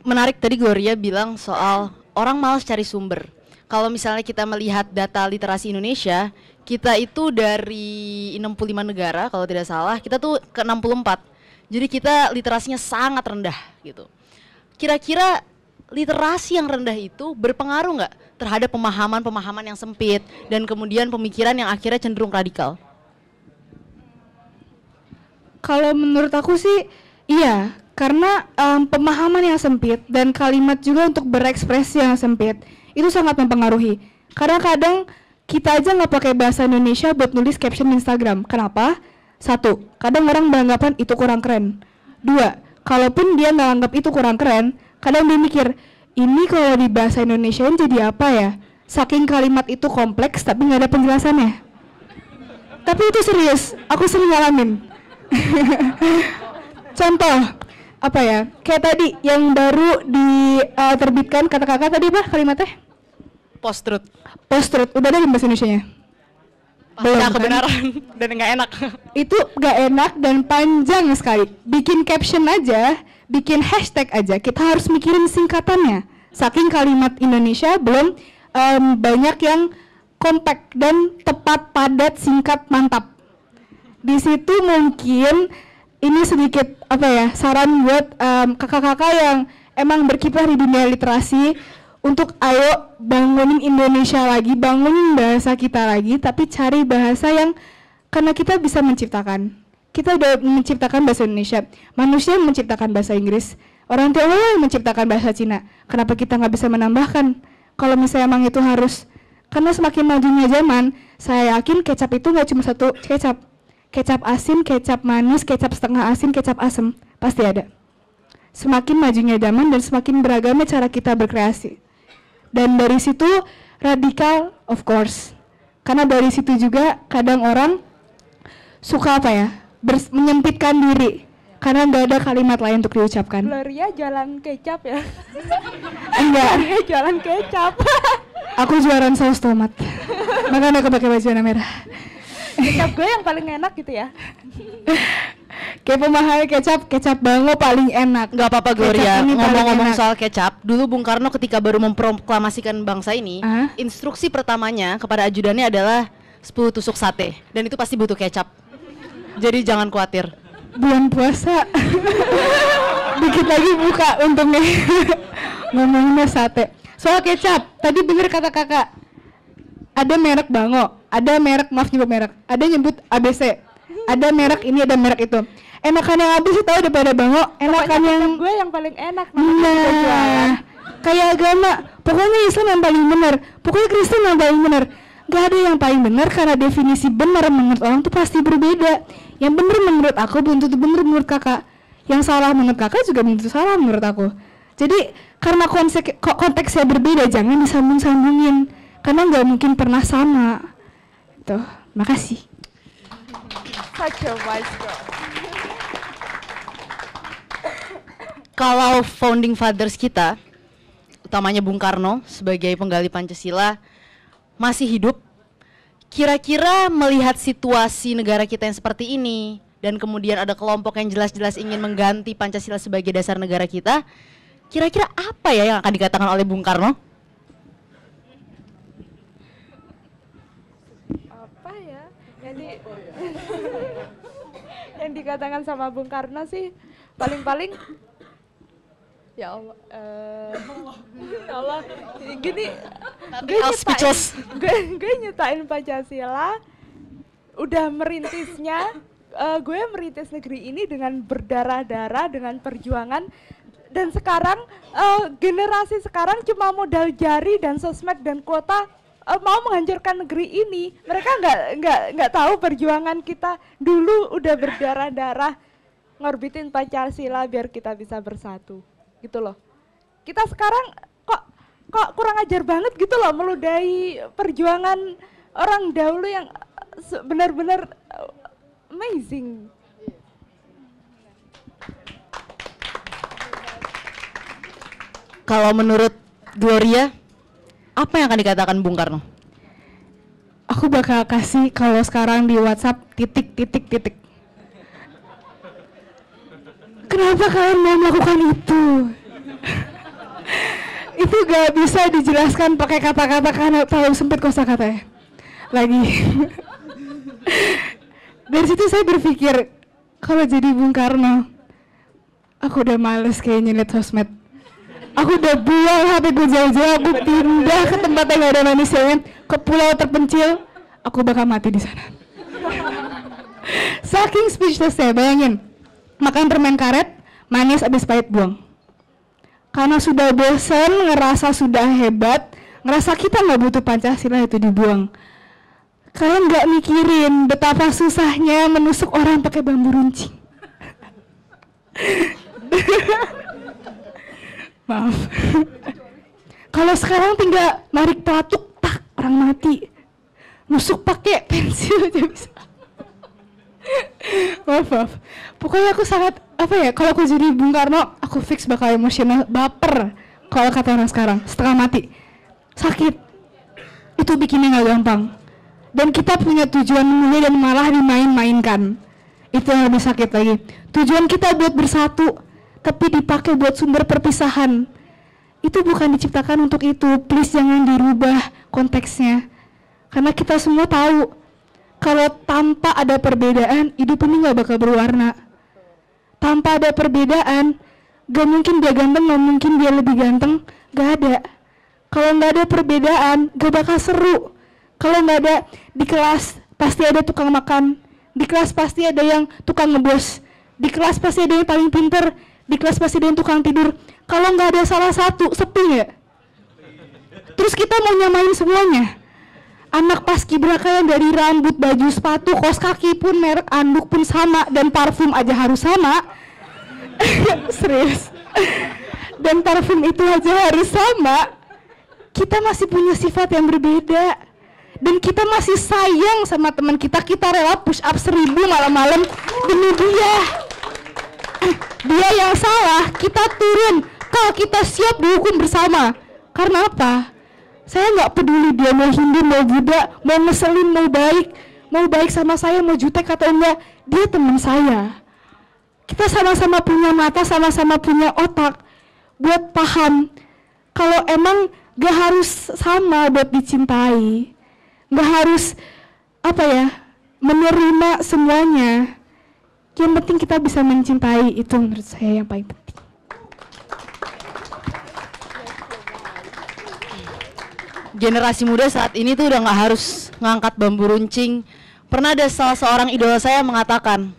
Menarik tadi Gloria bilang soal orang malas cari sumber. Kalau misalnya kita melihat data literasi Indonesia, kita itu dari 65 negara kalau tidak salah, kita tuh ke 64. Jadi kita literasinya sangat rendah gitu. Kira-kira literasi yang rendah itu berpengaruh nggak terhadap pemahaman yang sempit dan kemudian pemikiran yang akhirnya cenderung radikal? Kalau menurut aku sih iya, karena pemahaman yang sempit dan kalimat juga untuk berekspresi yang sempit itu sangat mempengaruhi. Karena kadang kita aja nggak pakai bahasa Indonesia buat nulis caption Instagram. Kenapa? Satu, kadang orang beranggapan itu kurang keren. Dua, kalaupun dia nggak anggap itu kurang keren, kadang dia mikir, ini kalau di bahasa Indonesia jadi apa ya? Saking kalimat itu kompleks tapi nggak ada penjelasannya. Tapi itu serius, aku sering ngalamin. Contoh, kayak tadi yang baru diterbitkan kata kakak tadi kalimatnya? Post-truth. Post-truth, udah ada di bahasa Indonesianya? Pasca kebenaran dan nggak enak. Itu nggak enak dan panjang sekali. Bikin caption aja, bikin hashtag aja, kita harus mikirin singkatannya. Saking kalimat Indonesia belum banyak yang compact dan tepat, padat, singkat, mantap. Di situ mungkin ini sedikit saran buat kakak-kakak yang emang berkiprah di dunia literasi untuk ayo bangunin Indonesia lagi, bangunin bahasa kita lagi, tapi cari bahasa yang karena kita bisa menciptakan. Kita udah menciptakan bahasa Indonesia, manusia menciptakan bahasa Inggris, orang tua yang menciptakan bahasa Cina. Kenapa kita nggak bisa menambahkan? Kalau misalnya emang itu harus, karena semakin majunya zaman, saya yakin kecap itu nggak cuma satu kecap. Kecap asin, kecap manis, kecap setengah asin, kecap asem, pasti ada. Semakin majunya zaman dan semakin beragamnya cara kita berkreasi. Dan dari situ radikal, of course. Karena dari situ juga kadang orang suka menyempitkan diri. Karena nggak ada kalimat lain untuk diucapkan. Gloria jualan kecap ya? Enggak. Gloria jualan kecap. Aku jualan saus tomat. Makanya aku pakai baju warna merah. Kecap gue yang paling enak gitu ya. Kayak pemahaman kecap bango paling enak. Nggak apa-apa Gloria, ngomong-ngomong soal kecap, dulu Bung Karno ketika baru memproklamasikan bangsa ini, instruksi pertamanya kepada ajudannya adalah 10 tusuk sate, dan itu pasti butuh kecap. Jadi jangan khawatir. Bulan puasa dikit lagi buka untungnya. Ngomongnya sate. Soal kecap, tadi bener kata kakak, ada merek bango, ada merek, maaf nyebut merek, ada nyebut ABC, ada merek ini, ada merek itu. Enakan yang ABC tahu daripada bango, enakan yang gue yang paling enak. Nah, kayak agama, pokoknya Islam yang paling benar, pokoknya Kristen yang paling benar. Gak ada yang paling benar karena definisi benar menurut orang tuh pasti berbeda. Yang benar menurut aku belum tentu benar menurut kakak. Yang salah menurut kakak juga belum tentu salah menurut aku. Jadi karena konteksnya berbeda, jangan disambung-sambungin. Karena nggak mungkin pernah sama. Tuh, makasih. Such a wise girl. Kalau founding fathers kita, utamanya Bung Karno sebagai penggali Pancasila, masih hidup, kira-kira melihat situasi negara kita yang seperti ini, dan kemudian ada kelompok yang jelas-jelas ingin mengganti Pancasila sebagai dasar negara kita, kira-kira apa ya yang akan dikatakan oleh Bung Karno? Apa ya? Yang dikatakan sama Bung Karno sih paling-paling ya Allah, ya Allah, gini, gue nyetain Pancasila, udah merintisnya, gue merintis negeri ini dengan berdarah-darah, dengan perjuangan, dan sekarang generasi sekarang cuma modal jari dan sosmed dan kuota mau menghancurkan negeri ini. Mereka nggak tahu perjuangan kita dulu udah berdarah-darah ngorbitin Pancasila biar kita bisa bersatu. Gitu loh. Kita sekarang kok kurang ajar banget gitu loh meludahi perjuangan orang dahulu yang benar-benar amazing. Kalau menurut Gloria, apa yang akan dikatakan Bung Karno? Aku bakal kasih kalau sekarang di WhatsApp titik. Kenapa kalian mau melakukan itu? Itu gak bisa dijelaskan pakai kata-kata karena terlalu sempit kosakatanya. Lagi. Dari situ saya berpikir, kalau jadi Bung Karno, aku udah males kayak nyelid sosmed. Aku udah buang HP gue jauh-jauh, aku pindah ke tempat yang gak ada manusianya, ke pulau terpencil, aku bakal mati di sana. Saking speechless-nya, bayangin. Makan permen karet, manis abis pahit buang. Karena sudah bosan, ngerasa sudah hebat, ngerasa kita nggak butuh Pancasila, itu dibuang. Kalian nggak mikirin betapa susahnya menusuk orang pakai bambu runcing. Maaf. Kalau sekarang tinggal narik pelatuk, tak, orang mati. Nusuk pakai pensil aja bisa. Maaf. Pokoknya aku sangat, kalau aku jadi Bung Karno, aku fix bakal emosional, baper. Kalau kata orang sekarang, setengah mati. Sakit. Itu bikinnya gak gampang. Dan kita punya tujuan mulia dan malah dimain-mainkan. Itu yang lebih sakit lagi. Tujuan kita buat bersatu, tapi dipakai buat sumber perpisahan. Itu bukan diciptakan untuk itu. Please jangan dirubah konteksnya. Karena kita semua tahu, kalau tanpa ada perbedaan, hidup ini gak bakal berwarna. Tanpa ada perbedaan, gak mungkin dia ganteng, gak mungkin dia lebih ganteng, gak ada. Kalau gak ada perbedaan, gak bakal seru. Kalau gak ada, di kelas pasti ada tukang makan, di kelas pasti ada yang tukang ngebos, di kelas pasti ada yang paling pinter, di kelas pasti ada yang tukang tidur. Kalau gak ada salah satu, sepi gak? Terus kita mau nyamain semuanya. Anak paskibraka yang dari rambut, baju, sepatu, kaos kaki pun, merek anduk pun sama, dan parfum aja harus sama. Serius. Dan parfum itu aja harus sama. Kita masih punya sifat yang berbeda. Dan kita masih sayang sama teman kita. Kita rela push up 1000 malam-malam demi dia. Dia yang salah, kita turun. Kalau kita siap dihukum bersama. Karena apa? Saya nggak peduli dia mau Hindu, mau Buddha, mau ngeselin, mau baik sama saya, mau jutek atau enggak, dia teman saya. Kita sama-sama punya mata, sama-sama punya otak buat paham kalau emang gak harus sama buat dicintai, gak harus menerima semuanya. Yang penting kita bisa mencintai, itu menurut saya yang paling penting. Generasi muda saat ini tuh udah gak harus ngangkat bambu runcing. Pernah ada salah seorang idola saya mengatakan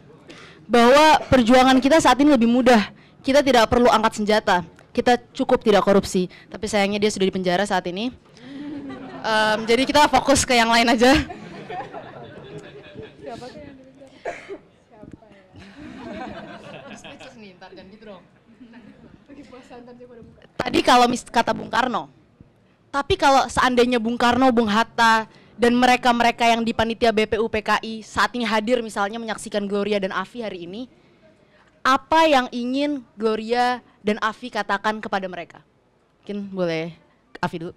bahwa perjuangan kita saat ini lebih mudah. Kita tidak perlu angkat senjata, kita cukup tidak korupsi. Tapi sayangnya dia sudah di penjara saat ini. Jadi kita fokus ke yang lain aja. Tadi kalau kata Bung Karno, tapi kalau seandainya Bung Karno, Bung Hatta dan mereka-mereka yang di panitia BPUPKI saat ini hadir misalnya menyaksikan Gloria dan Afi hari ini, apa yang ingin Gloria dan Afi katakan kepada mereka? Mungkin boleh Afi dulu.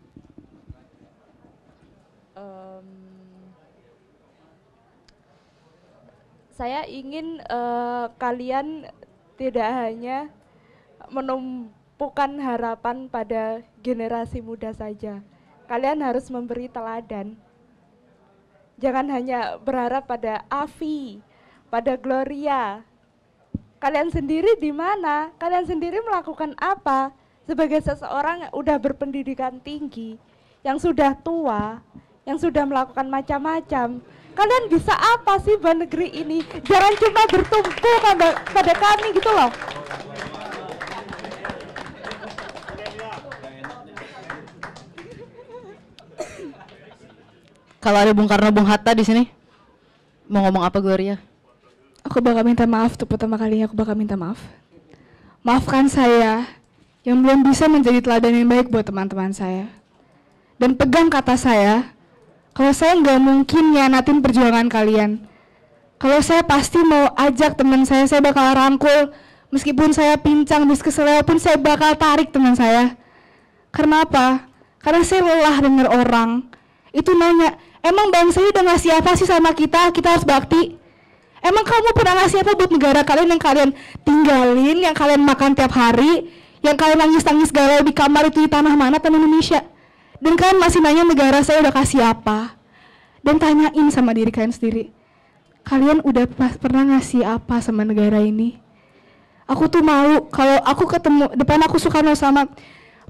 Saya ingin kalian tidak hanya menumpukan harapan pada generasi muda saja. Kalian harus memberi teladan. Jangan hanya berharap pada Afi, pada Gloria. Kalian sendiri di mana? Kalian sendiri melakukan apa? Sebagai seseorang yang udah berpendidikan tinggi, yang sudah tua, yang sudah melakukan macam-macam. Kalian bisa apa sih buat negeri ini? Jangan cuma bertumpu pada kami gitu loh. Kalau ada Bung Karno, Bung Hatta di sini, mau ngomong apa Gloria? Aku bakal minta maaf untuk pertama kalinya, aku bakal minta maaf. Maafkan saya yang belum bisa menjadi teladan yang baik buat teman-teman saya. Dan pegang kata saya, kalau saya nggak mungkin nyianatin perjuangan kalian. Kalau saya pasti mau ajak teman saya bakal rangkul. Meskipun saya pincang, keseleo pun saya bakal tarik teman saya. Karena apa? Karena saya lelah dengar orang itu nanya, emang bangsa ini udah ngasih apa sih sama kita? Kita harus bakti. Emang kamu pernah ngasih apa buat negara kalian yang kalian tinggalin, yang kalian makan tiap hari, yang kalian nangis-nangis galau di kamar itu di tanah mana, tanah Indonesia? Dan kalian masih nanya negara saya udah kasih apa? Dan tanyain sama diri kalian sendiri, kalian udah pernah ngasih apa sama negara ini? Aku tuh malu kalau aku ketemu depan aku Soekarno sama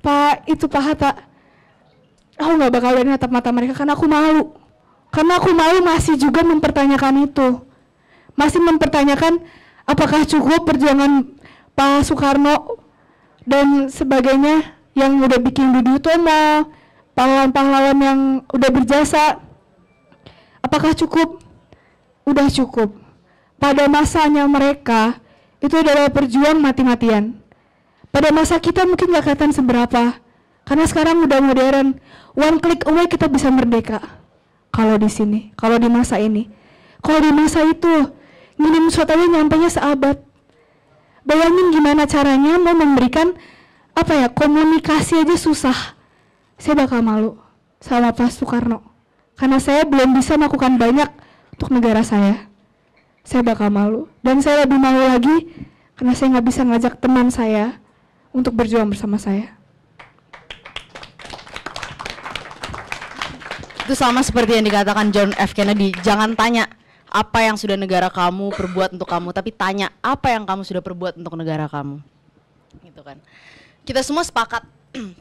Pak Hatta, aku nggak bakal lihat natap mata mereka karena aku malu. Karena aku malu masih juga mempertanyakan itu, masih mempertanyakan apakah cukup perjuangan Pak Soekarno dan sebagainya yang udah bikin Budi Utomo, pahlawan-pahlawan yang udah berjasa, apakah cukup? Udah cukup. Pada masanya mereka itu adalah perjuang mati-matian. Pada masa kita mungkin gak kelihatan seberapa, karena sekarang udah modern, one click away kita bisa merdeka. Kalau di sini, kalau di masa ini, kalau di masa itu ngirim surat aja nyampainya seabad. Bayangin gimana caranya mau memberikan komunikasi aja susah. Saya bakal malu sama Pak Soekarno karena saya belum bisa melakukan banyak untuk negara saya. Saya bakal malu dan saya lebih malu lagi karena saya nggak bisa ngajak teman saya untuk berjuang bersama saya. Itu sama seperti yang dikatakan John F. Kennedy, jangan tanya apa yang sudah negara kamu perbuat untuk kamu, tapi tanya apa yang kamu sudah perbuat untuk negara kamu. Gitu kan. Kita semua sepakat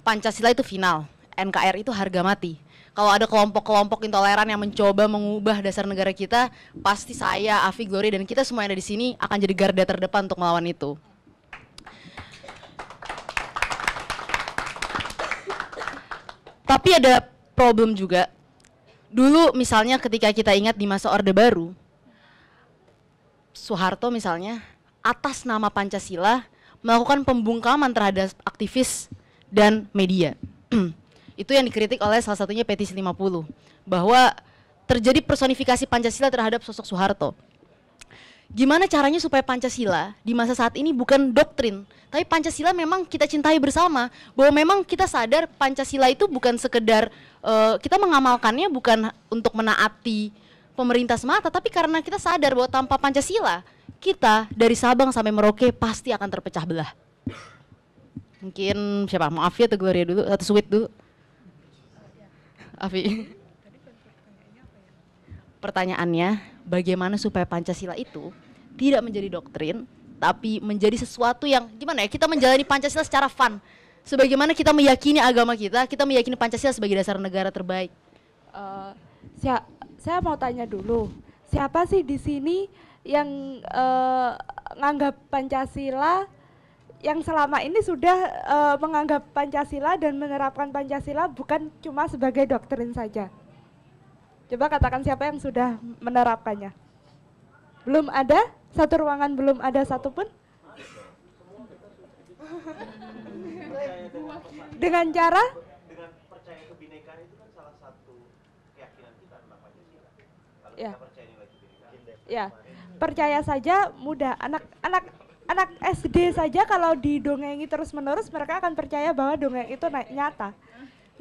Pancasila itu final, NKRI itu harga mati. Kalau ada kelompok-kelompok intoleran yang mencoba mengubah dasar negara kita, pasti saya, Afi, Gloria, dan kita semua yang ada di sini akan jadi garda terdepan untuk melawan itu. Tapi ada problem juga. Dulu misalnya ketika kita ingat di masa Orde Baru, Soeharto misalnya atas nama Pancasila melakukan pembungkaman terhadap aktivis dan media. Itu yang dikritik oleh salah satunya Petisi 50, bahwa terjadi personifikasi Pancasila terhadap sosok Soeharto. Gimana caranya supaya Pancasila di masa saat ini bukan doktrin, tapi Pancasila memang kita cintai bersama, bahwa memang kita sadar Pancasila itu bukan sekedar kita mengamalkannya bukan untuk menaati pemerintah semata, tapi karena kita sadar bahwa tanpa Pancasila kita dari Sabang sampai Merauke pasti akan terpecah belah. Mungkin siapa? Mau Afi atau Gloria dulu? Atau Sweet dulu? Afi. Pertanyaannya, bagaimana supaya Pancasila itu tidak menjadi doktrin, tapi menjadi sesuatu yang gimana ya, kita menjalani Pancasila secara fun. Sebagaimana kita meyakini agama kita meyakini Pancasila sebagai dasar negara terbaik. Saya mau tanya dulu, siapa sih di sini yang menganggap Pancasila, yang selama ini sudah menganggap Pancasila dan menerapkan Pancasila bukan cuma sebagai doktrin saja? Coba katakan siapa yang sudah menerapkannya. Belum ada? Satu ruangan belum ada satupun? Dengan cara? Dengan percaya kebinekaan itu kan salah satu keyakinan kita. Ya. Ya. Percaya saja mudah. Anak SD saja kalau didongengi terus-menerus mereka akan percaya bahwa dongeng itu nyata.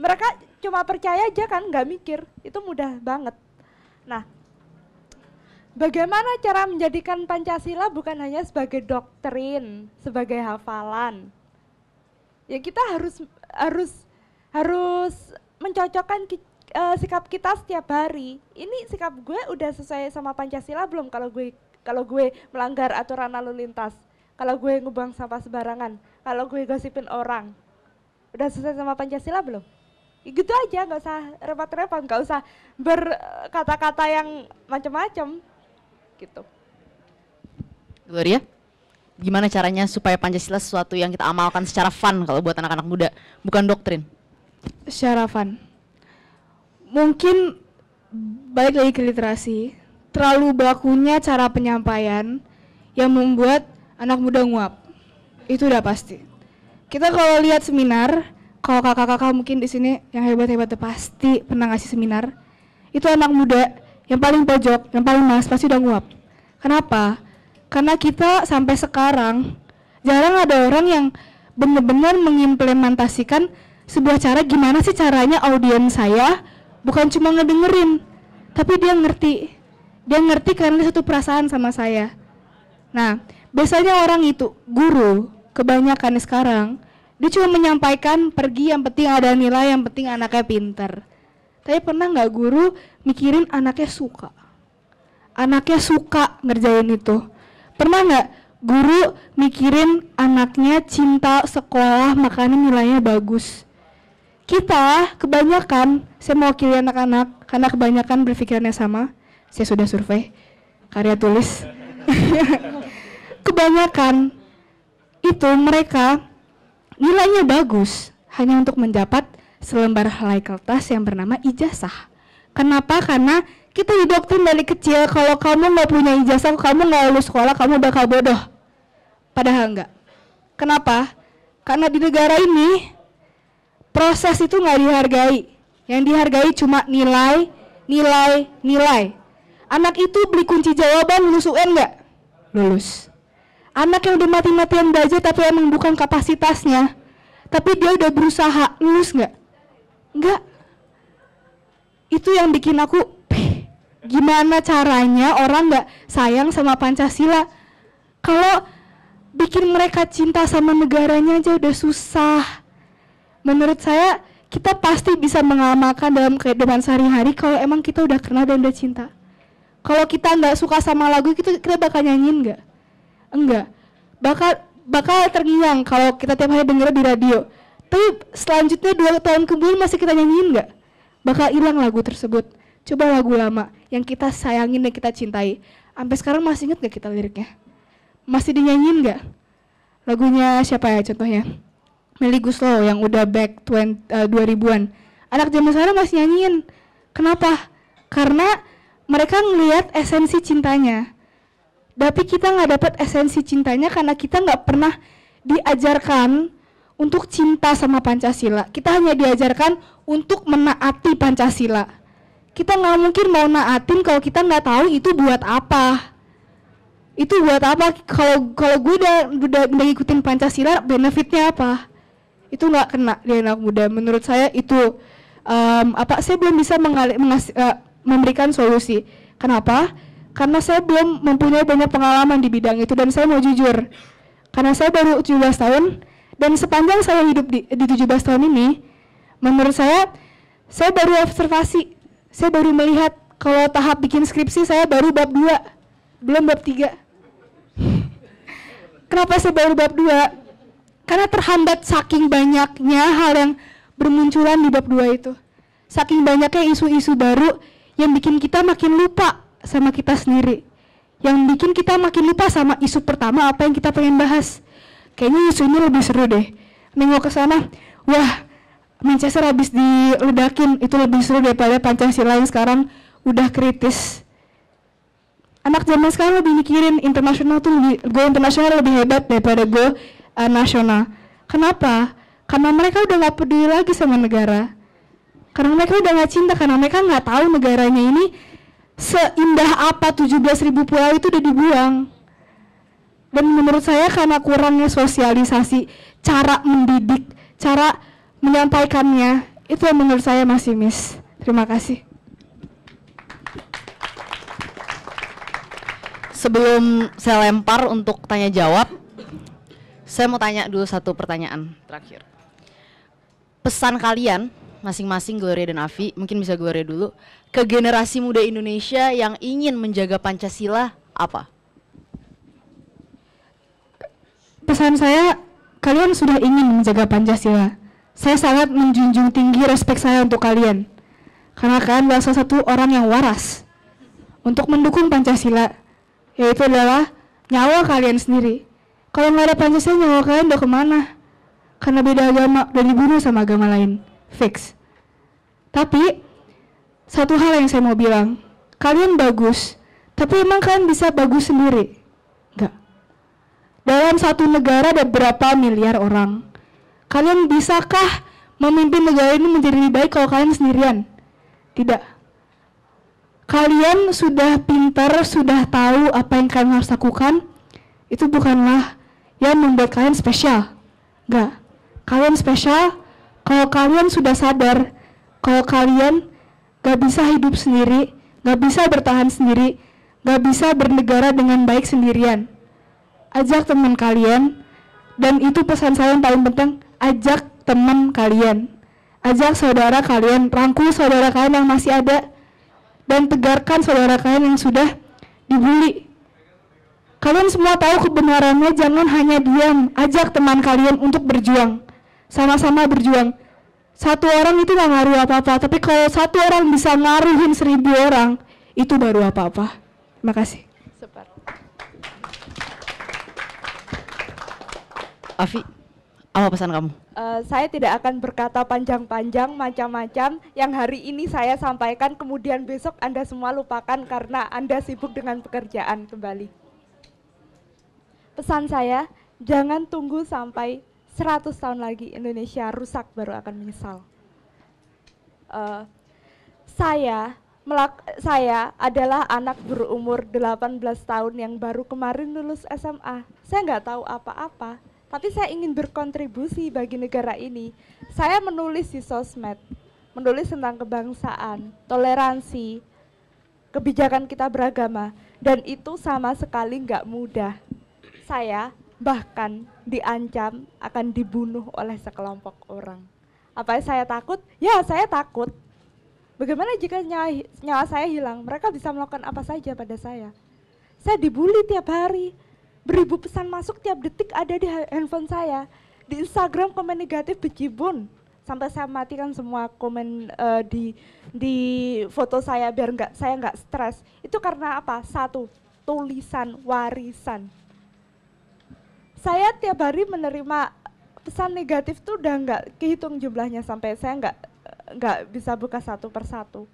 Mereka cuma percaya aja kan, nggak mikir. Itu mudah banget. Nah, bagaimana cara menjadikan Pancasila bukan hanya sebagai doktrin, sebagai hafalan? Ya kita harus mencocokkan sikap kita setiap hari. Ini sikap gue udah sesuai sama Pancasila belum kalau gue melanggar aturan lalu lintas, kalau gue ngebuang sampah sembarangan, kalau gue gosipin orang, udah sesuai sama Pancasila belum? Ya gitu aja, nggak usah repot-repot, nggak usah berkata-kata yang macam-macam, gitu. Gloria, gimana caranya supaya Pancasila sesuatu yang kita amalkan secara fun kalau buat anak-anak muda, bukan doktrin? Secara fun. Mungkin balik lagi ke literasi, terlalu bakunya cara penyampaian yang membuat anak muda nguap. Itu udah pasti. Kita kalau lihat seminar, kalau kakak-kakak mungkin di sini yang hebat-hebat pasti pernah ngasih seminar. Itu anak muda yang paling pojok, yang paling malas pasti udah nguap. Kenapa? Karena kita sampai sekarang jarang ada orang yang benar-benar mengimplementasikan sebuah cara. Gimana sih caranya audiens saya bukan cuma ngedengerin, tapi dia ngerti. Dia ngerti karena dia satu perasaan sama saya. Nah, biasanya orang itu, guru, kebanyakan sekarang, dia cuma menyampaikan pergi yang penting ada nilai, yang penting anaknya pintar. Tapi pernah nggak guru mikirin anaknya suka? Anaknya suka ngerjain itu. Pernah nggak guru mikirin anaknya cinta sekolah makanya nilainya bagus? Kita kebanyakan, saya mewakili anak-anak karena kebanyakan berpikirannya sama. Saya sudah survei, karya tulis. Kebanyakan itu mereka nilainya bagus hanya untuk mendapat selembar helai kertas yang bernama ijazah. Kenapa? Karena kita didoktrin dari kecil kalau kamu nggak punya ijazah, kamu nggak lulus sekolah, kamu bakal bodoh. Padahal enggak. Kenapa? Karena di negara ini proses itu nggak dihargai. Yang dihargai cuma nilai, nilai, nilai. Anak itu beli kunci jawaban, lulus UN nggak? Lulus. Anak yang udah mati-matian belajar tapi emang bukan kapasitasnya, tapi dia udah berusaha, lulus nggak? Nggak. Itu yang bikin aku, gimana caranya orang nggak sayang sama Pancasila? Kalau bikin mereka cinta sama negaranya aja udah susah. Menurut saya, kita pasti bisa mengamalkan dalam kehidupan sehari-hari kalau emang kita udah kenal dan udah cinta. Kalau kita nggak suka sama lagu, kita bakal nyanyiin nggak? Enggak. Bakal terngiang kalau kita tiap hari denger di radio. Tapi selanjutnya 2 tahun kemudian masih kita nyanyiin nggak? Bakal hilang lagu tersebut. Coba lagu lama yang kita sayangin dan kita cintai. Sampai sekarang masih inget nggak kita liriknya? Masih dinyanyiin nggak? Lagunya siapa ya contohnya? Melly Goeslaw yang udah back 2000-an. Anak zaman sekarang masih nyanyiin. Kenapa? Karena mereka ngelihat esensi cintanya. Tapi kita nggak dapat esensi cintanya karena kita nggak pernah diajarkan untuk cinta sama Pancasila. Kita hanya diajarkan untuk menaati Pancasila. Kita nggak mungkin mau naatin kalau kita nggak tahu itu buat apa. Itu buat apa? Kalau gue udah ngikutin Pancasila, benefitnya apa? Itu nggak kena di anak muda. Menurut saya itu saya belum bisa memberikan solusi. Kenapa? Karena saya belum mempunyai banyak pengalaman di bidang itu dan saya mau jujur. Karena saya baru 17 tahun dan sepanjang saya hidup di 17 tahun ini, menurut saya baru observasi. Saya baru melihat kalau tahap bikin skripsi saya baru bab 2, belum bab 3. Kenapa saya baru bab 2? Karena terhambat saking banyaknya hal yang bermunculan di bab 2 itu. Saking banyaknya isu-isu baru yang bikin kita makin lupa sama kita sendiri. Yang bikin kita makin lupa sama isu pertama apa yang kita pengen bahas. Kayaknya isu ini lebih seru deh. Nengok ke sana, wah, Manchester habis diledakin, itu lebih seru daripada Pancasila yang sekarang udah kritis. Anak zaman sekarang lebih mikirin internasional tuh, go internasional lebih hebat daripada go nasional. Kenapa? Karena mereka udah nggak peduli lagi sama negara. Karena mereka udah nggak cinta, karena mereka nggak tahu negaranya ini seindah apa 17.000 pulau itu udah dibuang. Dan menurut saya karena kurangnya sosialisasi, cara mendidik, cara menyampaikannya, itu yang menurut saya masih miss. Terima kasih. Sebelum saya lempar untuk tanya jawab, saya mau tanya dulu satu pertanyaan terakhir. Pesan kalian, masing-masing Gloria dan Afi, mungkin bisa Gloria dulu, ke generasi muda Indonesia yang ingin menjaga Pancasila apa? Pesan saya, kalian sudah ingin menjaga Pancasila. Saya sangat menjunjung tinggi respek saya untuk kalian. Karena kalian adalah salah satu orang yang waras untuk mendukung Pancasila, yaitu adalah nyawa kalian sendiri. Kalau nggak ada Pancasila, nyawa kalian udah kemana? Karena beda agama, udah dibunuh sama agama lain. Fix. Tapi, satu hal yang saya mau bilang, kalian bagus, tapi emang kalian bisa bagus sendiri? Nggak. Dalam satu negara ada berapa miliar orang? Kalian bisakah memimpin negara ini menjadi lebih baik kalau kalian sendirian? Tidak. Kalian sudah pintar, sudah tahu apa yang kalian harus lakukan. Itu bukanlah yang membuat kalian spesial. Enggak. Kalian spesial kalau kalian sudah sadar kalau kalian gak bisa hidup sendiri, gak bisa bertahan sendiri, gak bisa bernegara dengan baik sendirian. Ajak teman kalian, dan itu pesan saya yang paling penting, ajak teman kalian. Ajak saudara kalian, rangkul saudara kalian yang masih ada, dan tegarkan saudara kalian yang sudah dibully. Kalian semua tahu kebenarannya, jangan hanya diam. Ajak teman kalian untuk berjuang, sama-sama berjuang. Satu orang itu gak ngaruh apa-apa, tapi kalau satu orang bisa ngaruhin 1.000 orang, itu baru apa-apa. Terima kasih. Afi, apa pesan kamu? Saya tidak akan berkata panjang-panjang macam-macam yang hari ini saya sampaikan, kemudian besok Anda semua lupakan karena Anda sibuk dengan pekerjaan kembali. Pesan saya, jangan tunggu sampai 100 tahun lagi Indonesia rusak baru akan menyesal. Saya adalah anak berumur 18 tahun yang baru kemarin lulus SMA. Saya nggak tahu apa-apa, tapi saya ingin berkontribusi bagi negara ini. Saya menulis di sosmed, menulis tentang kebangsaan, toleransi, kebijakan kita beragama, dan itu sama sekali nggak mudah. Saya bahkan diancam akan dibunuh oleh sekelompok orang. Apa saya takut? Ya, saya takut. Bagaimana jika nyawa saya hilang? Mereka bisa melakukan apa saja pada saya. Saya dibully tiap hari. Beribu pesan masuk tiap detik ada di handphone saya. Di Instagram komen negatif bejibun. Sampai saya matikan semua komen di foto saya biar saya nggak stres. Itu karena apa? Satu, tulisan warisan. Saya tiap hari menerima pesan negatif tuh udah nggak kehitung jumlahnya, sampai saya nggak bisa buka satu persatu.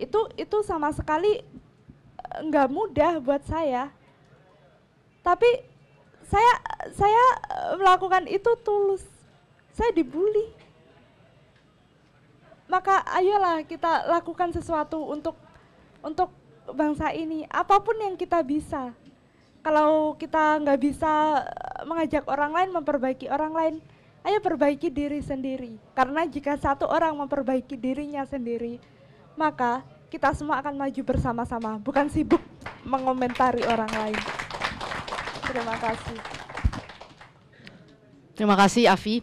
Itu sama sekali nggak mudah buat saya. Tapi saya melakukan itu tulus. Saya dibully. Maka ayolah kita lakukan sesuatu untuk bangsa ini, apapun yang kita bisa. Kalau kita nggak bisa mengajak orang lain, memperbaiki orang lain, ayo perbaiki diri sendiri. Karena jika satu orang memperbaiki dirinya sendiri, maka kita semua akan maju bersama-sama, bukan sibuk mengomentari orang lain. Terima kasih. Terima kasih Afi,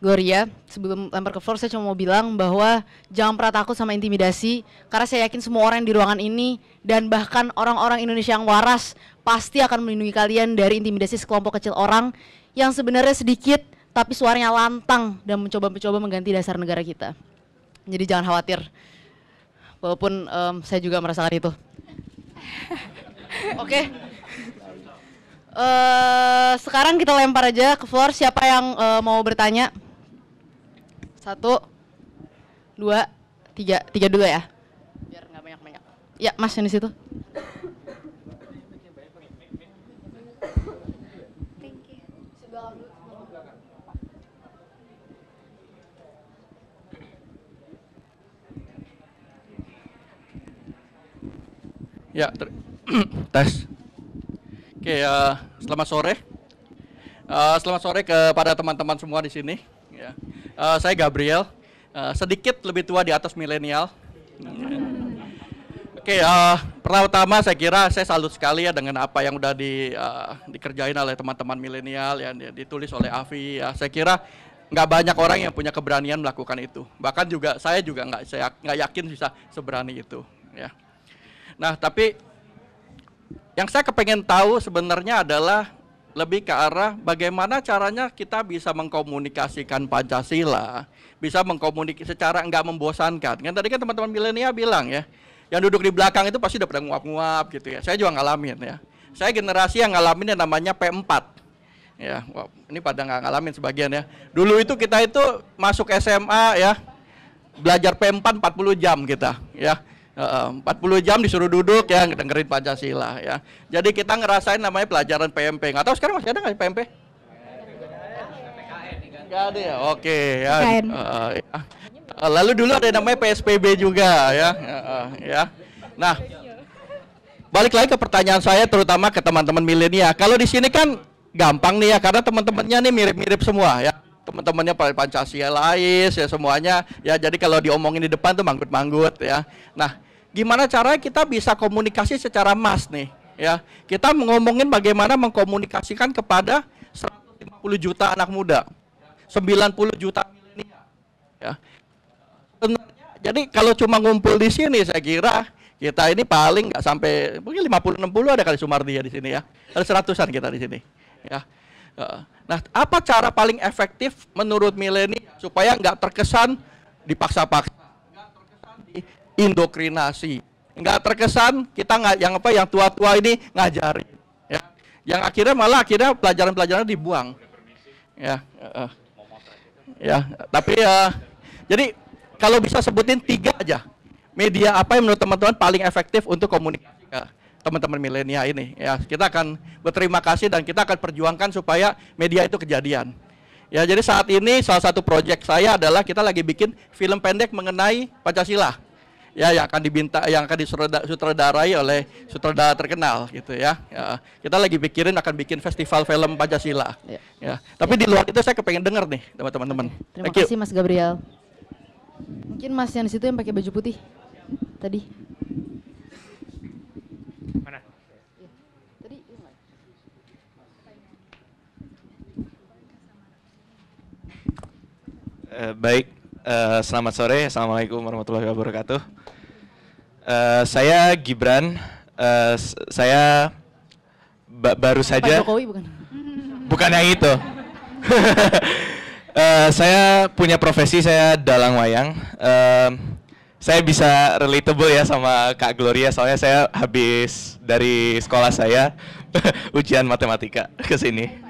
Gloria. Sebelum lempar ke floor, saya cuma mau bilang bahwa jangan pernah takut sama intimidasi, karena saya yakin semua orang yang di ruangan ini dan bahkan orang-orang Indonesia yang waras pasti akan melindungi kalian dari intimidasi sekelompok kecil orang yang sebenarnya sedikit tapi suaranya lantang dan mencoba mengganti dasar negara kita. Jadi jangan khawatir, walaupun saya juga merasakan itu. Oke. Sekarang kita lempar aja ke floor, siapa yang mau bertanya? 1, 2, 3 dulu ya, biar nggak banyak-banyak. Ya, Mas yang di situ. Ya, tes. Oke, selamat sore. Selamat sore kepada teman-teman semua di sini. Ya. Saya Gabriel, sedikit lebih tua di atas milenial. Oke, pertama-tama saya kira saya salut sekali ya dengan apa yang udah dikerjain oleh teman-teman milenial yang ditulis oleh Afi. Ya. Saya kira nggak banyak orang yang punya keberanian melakukan itu. Bahkan saya juga nggak yakin bisa seberani itu. Ya. Nah, tapi yang saya kepengen tahu sebenarnya adalah lebih ke arah bagaimana caranya kita bisa mengkomunikasikan Pancasila, bisa mengkomunikasi secara nggak membosankan. Kan tadi kan teman-teman milenial bilang ya, yang duduk di belakang itu pasti udah pada nguap-nguap gitu ya. Saya juga ngalamin ya. Saya generasi yang ngalamin yang namanya P4. Ya, wah, ini pada nggak ngalamin sebagian ya. Dulu itu kita itu masuk SMA ya, belajar P4 40 jam kita ya. 40 jam disuruh duduk ya dengerin Pancasila ya. Jadi kita ngerasain namanya pelajaran PMP. Nggak tahu sekarang masih ada nggak PMP? Nggak ada ya. Oke ya. Ya. Lalu dulu ada yang namanya PSBB juga ya. Ya. Nah, balik lagi ke pertanyaan saya terutama ke teman-teman milenial. Kalau di sini kan gampang nih ya karena teman-temannya nih mirip-mirip semua ya. Teman-temannya Pancasilais ya semuanya ya. Jadi kalau diomongin di depan tuh manggut-manggut ya. Nah, gimana caranya kita bisa komunikasi secara mass nih ya. Kita ngomongin bagaimana mengkomunikasikan kepada 150 juta anak muda, 90 juta milenial ya. Sebenarnya jadi kalau cuma ngumpul di sini saya kira kita ini paling nggak sampai mungkin 50-60 ada kali Sumardi ya di sini ya. Ada 100-an kita di sini ya. Nah, apa cara paling efektif menurut milenial supaya nggak terkesan dipaksa-paksa, nggak terkesan diindoktrinasi, nggak terkesan kita yang tua-tua ini ngajarin, ya, yang akhirnya pelajaran-pelajaran dibuang, ya, ya. Tapi jadi kalau bisa sebutin 3 aja media apa yang menurut teman-teman paling efektif untuk komunikasi teman-teman milenial ini ya, kita akan berterima kasih dan kita akan perjuangkan supaya media itu kejadian ya. Jadi saat ini salah satu proyek saya adalah kita lagi bikin film pendek mengenai Pancasila ya, yang akan disutradarai oleh sutradara terkenal gitu ya. Ya, kita lagi akan bikin festival film Pancasila ya. Tapi di luar itu saya kepengen denger nih teman-teman. Terima kasih Mas Gabriel. Mungkin Mas yang di situ yang pakai baju putih tadi. Mana? Tadi. Baik, selamat sore. Assalamualaikum warahmatullahi wabarakatuh. Saya Gibran. Saya baru saja. Pak Jokowi bukan? Bukan yang itu. Saya punya profesi, saya dalang wayang. Saya bisa relatable ya sama Kak Gloria, soalnya saya habis dari sekolah saya ujian matematika ke sini.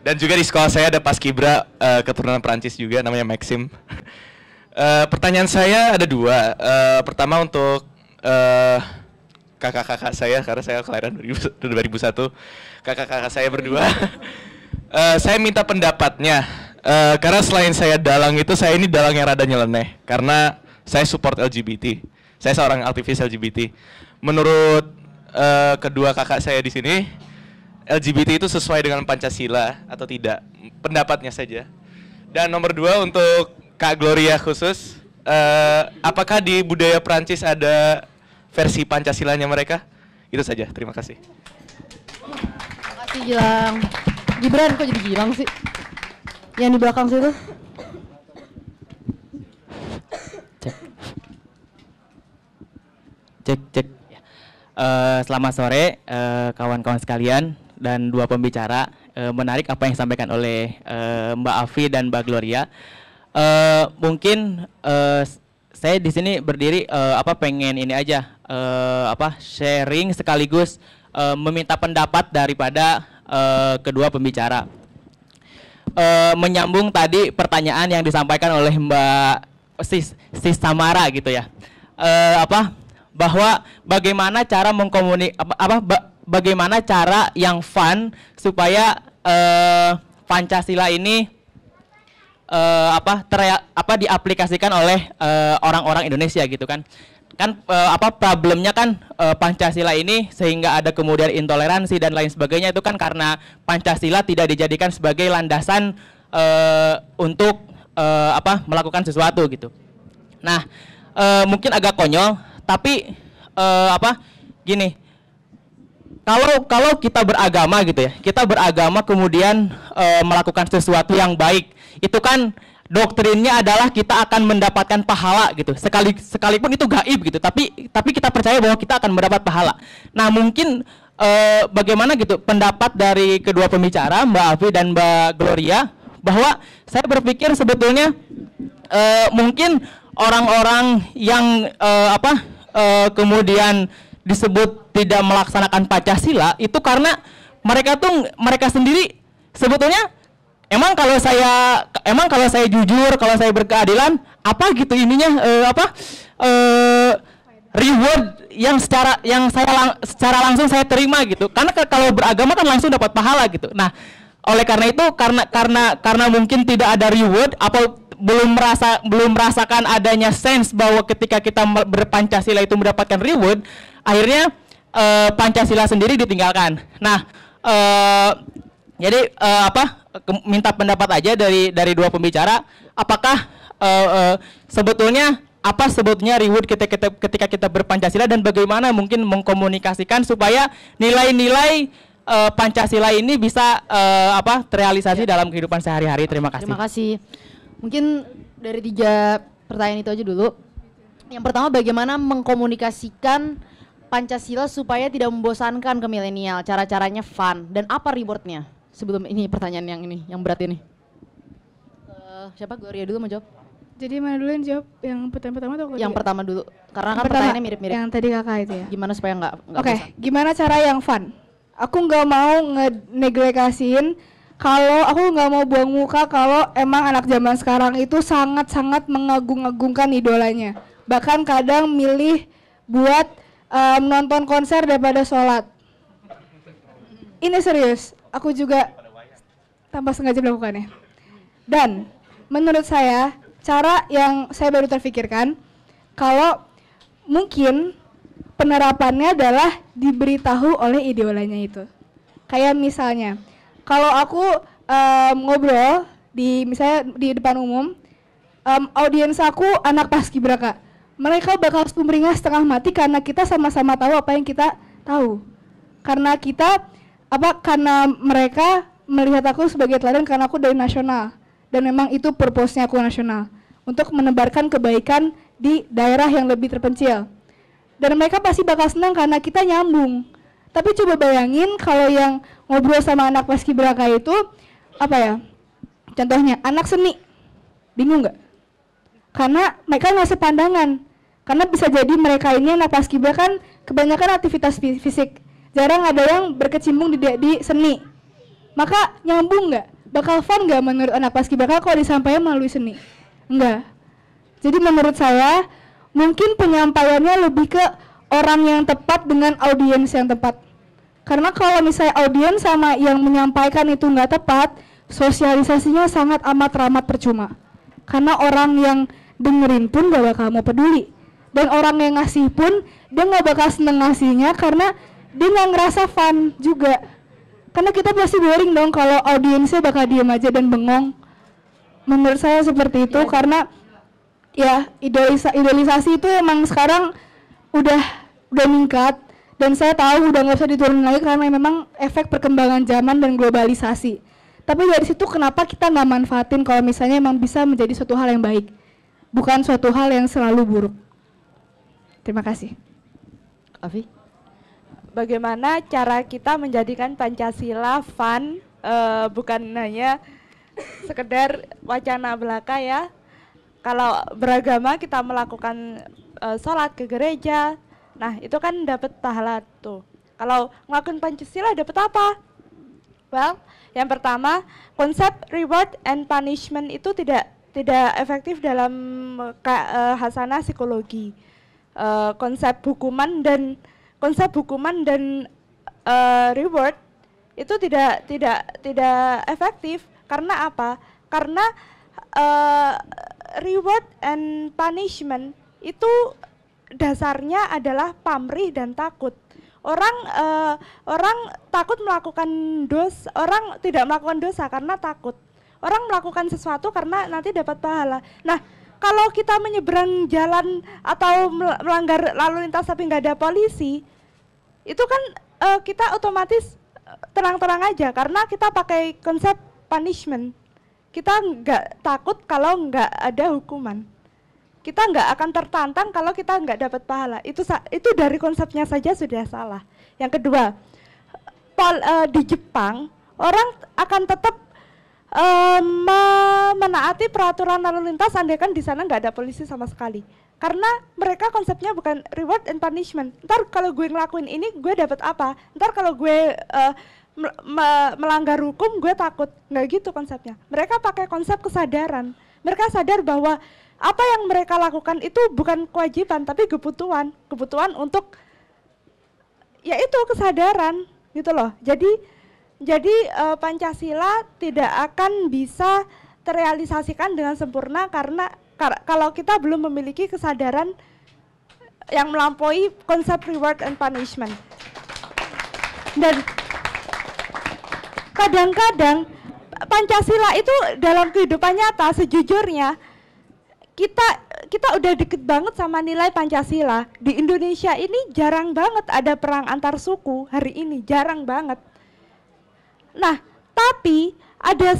Dan juga di sekolah saya ada paskibra keturunan Perancis juga, namanya Maxim. Pertanyaan saya ada 2. Pertama untuk kakak-kakak saya, karena saya kelahiran 2001. Kakak-kakak saya berdua. Saya minta pendapatnya. Karena selain saya dalang itu, saya ini dalang yang rada nyeleneh. Karena saya support LGBT. Saya seorang aktivis LGBT. Menurut kedua kakak saya di sini, LGBT itu sesuai dengan Pancasila atau tidak? Pendapatnya saja. Dan nomor 2 untuk Kak Gloria khusus, apakah di budaya Prancis ada versi Pancasilanya mereka? Itu saja. Terima kasih. Terima kasih Gilang. Gibran kok jadi Gilang sih? Yang di belakang situ. Cek. Selamat sore kawan-kawan sekalian dan 2 pembicara. Menarik apa yang disampaikan oleh Mbak Afi dan Mbak Gloria. Mungkin saya di sini berdiri pengen ini aja sharing sekaligus meminta pendapat daripada kedua pembicara. Menyambung tadi pertanyaan yang disampaikan oleh Mbak Sis Samara gitu ya. Bahwa bagaimana cara bagaimana cara yang fun supaya Pancasila ini diaplikasikan oleh orang-orang Indonesia gitu kan. kan apa problemnya kan Pancasila ini sehingga ada kemudian intoleransi dan lain sebagainya itu kan karena Pancasila tidak dijadikan sebagai landasan untuk apa melakukan sesuatu gitu. Nah, mungkin agak konyol tapi apa gini, kalau kita beragama gitu ya, kita beragama kemudian melakukan sesuatu yang baik, itu kan doktrinnya adalah kita akan mendapatkan pahala gitu. Sekalipun itu gaib gitu, tapi kita percaya bahwa kita akan mendapat pahala. Nah, mungkin bagaimana gitu pendapat dari kedua pembicara, Mbak Afi dan Mbak Gloria, bahwa saya berpikir sebetulnya mungkin orang-orang yang kemudian disebut tidak melaksanakan Pancasila itu karena mereka sendiri sebetulnya emang kalau saya jujur, kalau saya berkeadilan, apa gitu ininya reward yang secara langsung saya terima gitu. Karena kalau beragama kan langsung dapat pahala gitu. Nah, oleh karena itu karena mungkin tidak ada reward atau belum merasakan adanya sense bahwa ketika kita berpancasila itu mendapatkan reward, akhirnya Pancasila sendiri ditinggalkan. Nah, jadi minta pendapat aja dari dua pembicara, apakah sebetulnya apa sebetulnya reward ketika kita berpancasila dan bagaimana mungkin mengkomunikasikan supaya nilai-nilai Pancasila ini bisa terrealisasi dalam kehidupan sehari-hari. Terima kasih. Terima kasih. Mungkin dari 3 pertanyaan itu aja dulu. Yang pertama, bagaimana mengkomunikasikan Pancasila supaya tidak membosankan ke milenial, cara-caranya fun, dan apa rewardnya? Sebelum ini pertanyaan yang berat ini. Siapa? Gloria dulu mau jawab. Jadi mana dulu yang jawab? Yang pertanyaan pertama atau yang pertama dulu, karena kan pertama, pertanyaannya mirip-mirip. Yang tadi kakak itu ya. Gimana supaya nggak Oke, gimana cara yang fun? Aku nggak mau ngeneglektasiin kalau aku nggak mau buang muka kalau emang anak zaman sekarang itu sangat-sangat mengagung-agungkan idolanya. Bahkan kadang milih buat nonton konser daripada sholat. Ini serius, aku juga tanpa sengaja melakukannya. Dan menurut saya, cara yang saya baru terfikirkan, kalau mungkin penerapannya adalah diberitahu oleh idolanya itu. Kayak misalnya, kalau aku ngobrol misalnya di depan umum, audiens aku anak paskibraka, mereka bakal sumringah setengah mati karena kita sama-sama tahu apa yang kita tahu. Karena mereka melihat aku sebagai teladan karena aku dari nasional, dan memang itu purpose-nya aku nasional, untuk menebarkan kebaikan di daerah yang lebih terpencil. Dan mereka pasti bakal senang karena kita nyambung. Tapi coba bayangin kalau yang ngobrol sama anak paskibraka itu contohnya anak seni, bingung nggak? Karena mereka nggak sepandangan. Karena bisa jadi mereka ini anak paskibraka kan kebanyakan aktivitas fisik, jarang ada yang berkecimpung di seni. Maka nyambung nggak? Bakal fun nggak menurut anak paskibraka kalau disampaikan melalui seni? Enggak. Jadi menurut saya mungkin penyampaiannya lebih ke orang yang tepat dengan audiens yang tepat. Karena kalau misalnya audiens sama yang menyampaikan itu nggak tepat, sosialisasinya sangat amat percuma. Karena orang yang dengerin pun nggak bakal mau peduli. Dan orang yang ngasih pun dia nggak bakal seneng ngasihnya karena dia nggak ngerasa fun juga. Karena kita pasti boring dong kalau audiensnya bakal diem aja dan bengong. Menurut saya seperti itu karena ya idolisasi itu emang sekarang udah meningkat, dan saya tahu udah nggak usah diturunin lagi karena memang efek perkembangan zaman dan globalisasi. Tapi dari situ kenapa kita nggak manfaatin kalau misalnya emang bisa menjadi suatu hal yang baik, bukan suatu hal yang selalu buruk. Terima kasih. Afi? Bagaimana cara kita menjadikan Pancasila fun, bukan hanya sekedar wacana belaka ya. Kalau beragama kita melakukan sholat ke gereja, nah itu kan dapat pahala tuh. Kalau ngelakuin Pancasila dapat apa? Well, yang pertama, konsep reward and punishment itu tidak efektif dalam hasanah psikologi. Konsep hukuman dan reward itu tidak efektif. Karena apa? Karena reward and punishment itu dasarnya adalah pamrih dan takut. Orang takut melakukan dosa, orang tidak melakukan dosa karena takut. Orang melakukan sesuatu karena nanti dapat pahala. Nah, kalau kita menyeberang jalan atau melanggar lalu lintas tapi nggak ada polisi, itu kan kita otomatis terang-terang aja karena kita pakai konsep punishment. Kita nggak takut kalau nggak ada hukuman. Kita nggak akan tertantang kalau kita nggak dapat pahala. Itu dari konsepnya saja sudah salah. Yang kedua, di Jepang orang akan tetap menaati peraturan lalu lintas andaikan di sana nggak ada polisi sama sekali. Karena mereka konsepnya bukan reward and punishment. Ntar kalau gue ngelakuin ini gue dapat apa? Ntar kalau gue melanggar hukum gue takut. Nggak gitu konsepnya. Mereka pakai konsep kesadaran. Mereka sadar bahwa apa yang mereka lakukan itu bukan kewajiban tapi kebutuhan untuk yaitu kesadaran gitu loh. Jadi Pancasila tidak akan bisa terrealisasikan dengan sempurna karena kalau kita belum memiliki kesadaran yang melampaui konsep reward and punishment. Dan kadang-kadang Pancasila itu dalam kehidupan nyata sejujurnya kita udah deket banget sama nilai Pancasila. Di Indonesia ini jarang banget ada perang antar suku hari ini, jarang banget. Nah, tapi ada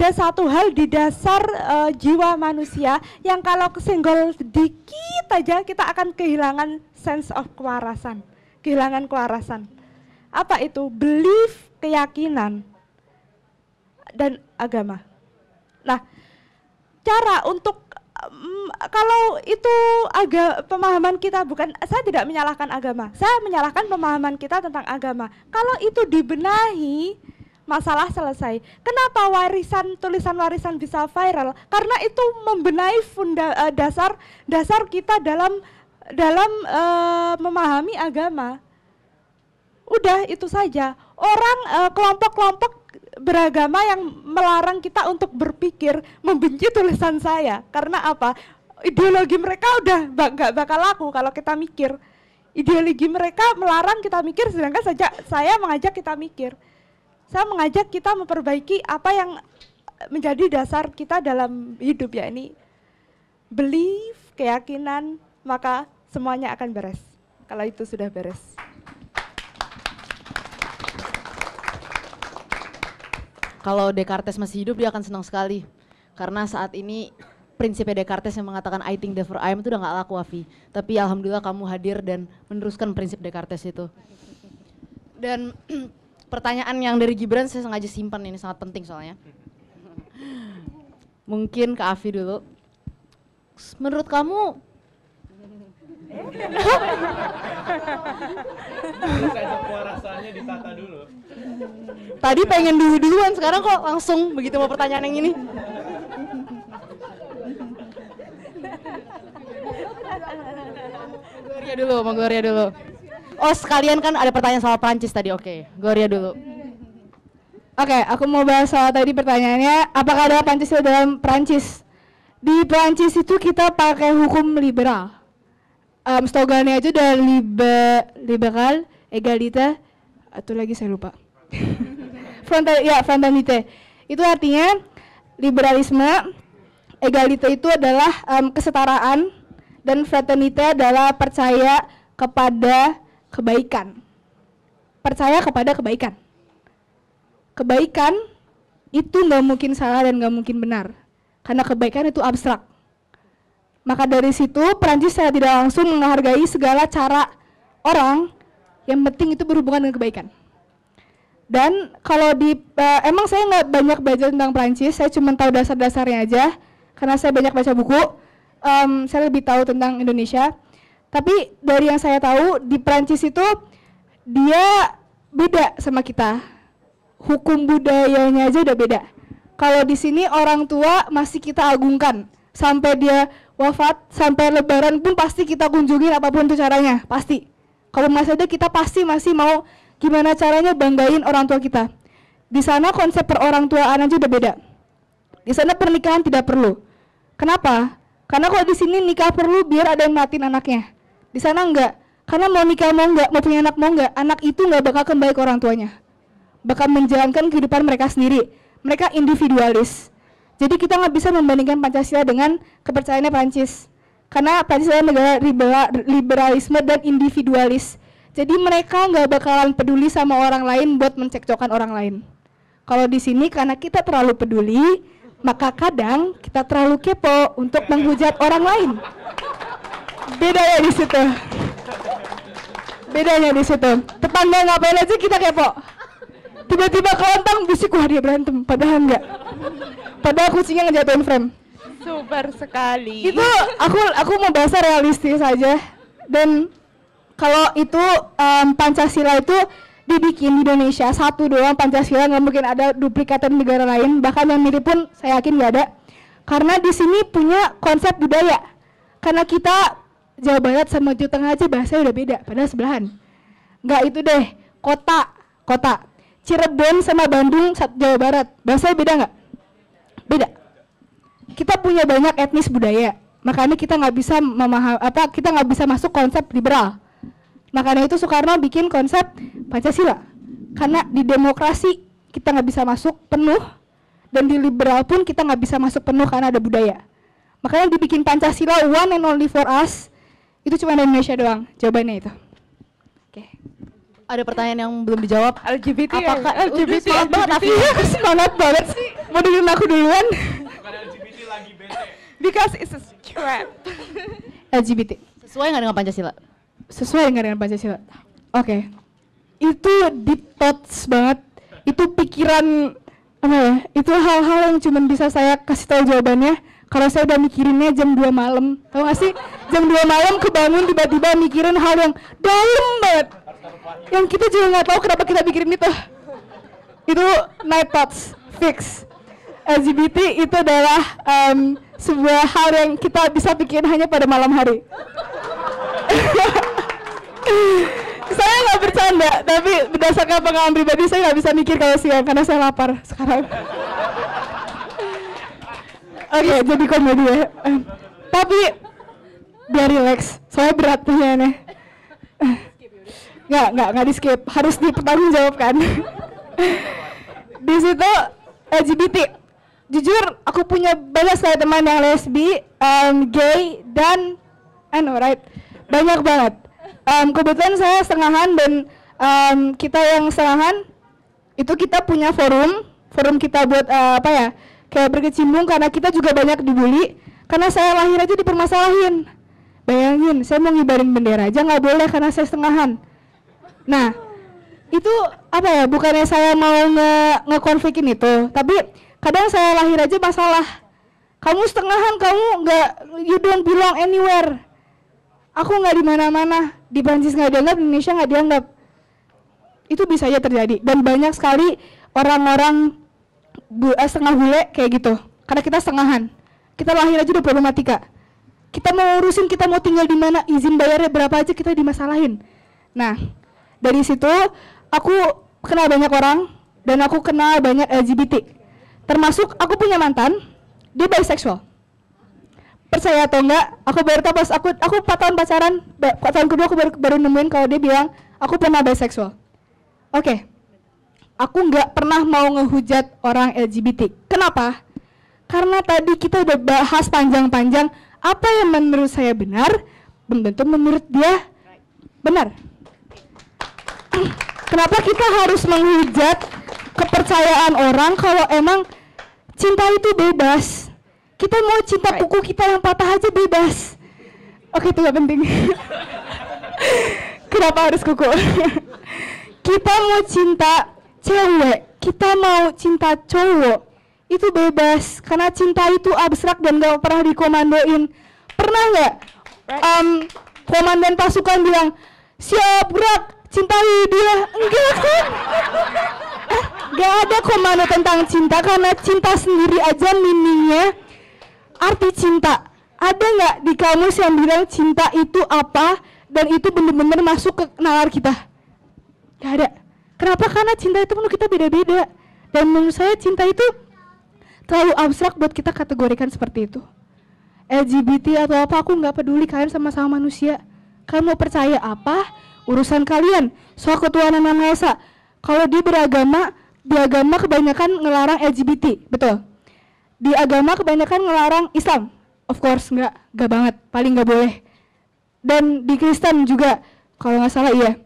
satu hal di dasar jiwa manusia yang kalau kesenggol dikit aja kita akan kehilangan sense of kewarasan, kehilangan kewarasan. Apa itu? Belief, keyakinan, dan agama. Nah, cara untuk kalau itu pemahaman kita bukan, saya tidak menyalahkan agama, saya menyalahkan pemahaman kita tentang agama. Kalau itu dibenahi, masalah selesai. Kenapa tulisan warisan bisa viral? Karena itu membenahi dasar kita dalam memahami agama. Udah itu saja. Orang kelompok-kelompok beragama yang melarang kita untuk berpikir membenci tulisan saya karena apa? Ideologi mereka udah gak bakal laku kalau kita mikir. Ideologi mereka melarang kita mikir, sedangkan saya mengajak kita mikir. Saya mengajak kita memperbaiki apa yang menjadi dasar kita dalam hidup, ya ini belief, keyakinan, maka semuanya akan beres kalau itu sudah beres. Kalau Descartes masih hidup dia akan senang sekali. Karena saat ini prinsipnya Descartes yang mengatakan I think therefore I am itu udah gak laku, Afi. Tapi alhamdulillah kamu hadir dan meneruskan prinsip Descartes itu. Dan pertanyaan yang dari Gibran saya sengaja simpan, ini sangat penting soalnya. Mungkin ke Afi dulu. Menurut kamu rasanya ditata dulu. tadi pengen duluan, sekarang kok langsung begitu mau pertanyaan yang ini. Gloria dulu. Oh sekalian kan ada pertanyaan soal Prancis tadi, oke. Gloria dulu. Oke, aku mau bahas soal tadi pertanyaannya, apakah ada Pancasila dalam Prancis? Di Prancis itu kita pakai hukum liberal. Slogannya aja udah liberal, egalite, atau lagi saya lupa. Fraternité. Itu artinya liberalisme, egalite itu adalah kesetaraan, dan fraternité adalah percaya kepada kebaikan. Percaya kepada kebaikan. Kebaikan itu nggak mungkin salah dan nggak mungkin benar, karena kebaikan itu abstrak. Maka dari situ Prancis saya tidak langsung menghargai segala cara orang, yang penting itu berhubungan dengan kebaikan. Dan kalau emang saya nggak banyak belajar tentang Prancis, saya cuma tahu dasar-dasarnya aja, karena saya banyak baca buku, saya lebih tahu tentang Indonesia. Tapi dari yang saya tahu, di Prancis itu dia beda sama kita. Hukum budayanya aja udah beda. Kalau di sini orang tua masih kita agungkan. Sampai dia wafat, sampai lebaran pun pasti kita kunjungin apapun itu caranya, pasti. Kalau masih ada kita pasti masih mau gimana caranya banggain orang tua kita. Di sana konsep perorang tuaan aja udah beda. Di sana pernikahan tidak perlu. Kenapa? Karena kalau di sini nikah perlu biar ada yang matiin anaknya. Di sana enggak. Karena mau nikah mau enggak, mau punya anak mau enggak, anak itu enggak bakal kembali ke orang tuanya. Bakal menjalankan kehidupan mereka sendiri. Mereka individualis. Jadi kita nggak bisa membandingkan Pancasila dengan kepercayaannya Prancis. Karena Pancasila negara liberalisme dan individualis. Jadi mereka nggak bakalan peduli sama orang lain buat mencekcokkan orang lain. Kalau di sini karena kita terlalu peduli, maka kadang kita terlalu kepo untuk menghujat orang lain. Bedanya di situ. Bedanya di situ. Tetangga ngapain aja kita kepo. Tiba-tiba kelontang bisik, wah dia berantem, padahal enggak. Padahal kucingnya ngejatuhin frame. Super sekali. Itu aku mau bahasa realistis aja. Dan kalau itu Pancasila itu dibikin di Indonesia satu doang Pancasila, nggak mungkin ada duplikatan negara lain. Bahkan yang mirip pun saya yakin nggak ada. Karena di sini punya konsep budaya. Karena kita Jawa Barat sama Jawa Tengah aja bahasanya udah beda, padahal sebelahan. Nggak itu deh, kota. Cirebon sama Bandung Jawa Barat, bahasanya beda nggak? Beda. Kita punya banyak etnis budaya, makanya kita nggak bisa kita nggak bisa masuk konsep liberal. Makanya itu Soekarno bikin konsep Pancasila. Karena di demokrasi kita nggak bisa masuk penuh, dan di liberal pun kita nggak bisa masuk penuh karena ada budaya. Makanya dibikin Pancasila one and only for us. Itu cuma di Indonesia doang. Jawabannya itu. Oke. Ada pertanyaan yang belum dijawab. LGBT Apakah LGBT semangat banget Afi? Semangat banget sih. Mau dengerin aku duluan? because it's a trap. LGBT. Sesuai nggak dengan Pancasila? Sesuai dengan Pancasila. Oke. Itu deep thoughts banget. Itu pikiran apa ya? Itu hal-hal yang cuma bisa saya kasih tahu jawabannya kalau saya udah mikirinnya jam 2 malam. Tahu gak sih? Jam 2 malam kebangun tiba-tiba mikirin hal yang dalam banget. Yang kita juga nggak tahu kenapa kita mikirin itu. Itu night thoughts, fix. LGBT itu adalah sebuah hal yang kita bisa pikirin hanya pada malam hari. Saya nggak bercanda, tapi berdasarkan pengalaman pribadi saya nggak bisa mikir kalau siang karena saya lapar sekarang. Oke, jadi komedi ya. Tapi biar relax, soalnya berat pertanyaannya. Nggak di skip, harus dipertanggungjawabkan. Di situ LGBT, jujur aku punya banyak sekali teman yang lesbi, gay dan banyak banget. Kebetulan saya setengahan dan kita yang setengahan itu kita punya forum kita buat kayak berkecimpung karena kita juga banyak dibully karena saya lahir aja dipermasalahin. Bayangin, saya mau ngibarin bendera aja nggak boleh karena saya setengahan. Nah, itu bukannya saya mau ngekonflikin itu, tapi kadang saya lahir aja masalah. Kamu setengahan, kamu nggak, you don't belong anywhere. Aku nggak di mana-mana, di Prancis nggak dianggap, di Indonesia nggak dianggap. Itu bisa aja terjadi dan banyak sekali orang-orang setengah bule kayak gitu. Karena kita setengahan, kita lahir aja udah problematika. Kita mau urusin, kita mau tinggal di mana, izin bayarnya berapa aja kita dimasalahin. Nah, dari situ aku kenal banyak orang dan aku kenal banyak LGBT. Termasuk aku punya mantan, dia bisexual. Percaya atau enggak, aku baru tahu pas aku 4 tahun pacaran, tahun kedua aku baru nemuin kalau dia bilang aku pernah bisexual. Oke. Aku nggak pernah mau ngehujat orang LGBT. Kenapa? Karena tadi kita udah bahas panjang-panjang apa yang menurut saya benar, belum tentu menurut dia benar. Kenapa kita harus menghujat kepercayaan orang kalau emang cinta itu bebas? Kita mau cinta kuku kita yang patah aja bebas. Oke, itu gak penting. Kenapa harus kuku? Kita mau cinta cewek, kita mau cinta cowok, itu bebas. Karena cinta itu abstrak dan gak pernah dikomandoin. Pernah gak komandan pasukan bilang, siap gerak, cintai dia? Enggak kan? Gak ada komando tentang cinta karena cinta sendiri aja meaningnya arti cinta. Ada nggak di kamus yang bilang cinta itu apa dan itu benar-benar masuk ke nalar kita? Gak ada. Kenapa? Karena cinta itu menurut kita beda-beda. Dan menurut saya cinta itu terlalu abstrak buat kita kategorikan seperti itu. LGBT atau apa, aku nggak peduli, kalian sama-sama manusia. Kalian mau percaya apa? Urusan kalian. Soal ketuhanan yang Maha Esa. Kalau di agama kebanyakan ngelarang LGBT, betul. Di agama kebanyakan ngelarang Islam. Of course, nggak banget, paling nggak boleh. Dan di Kristen juga, kalau nggak salah iya.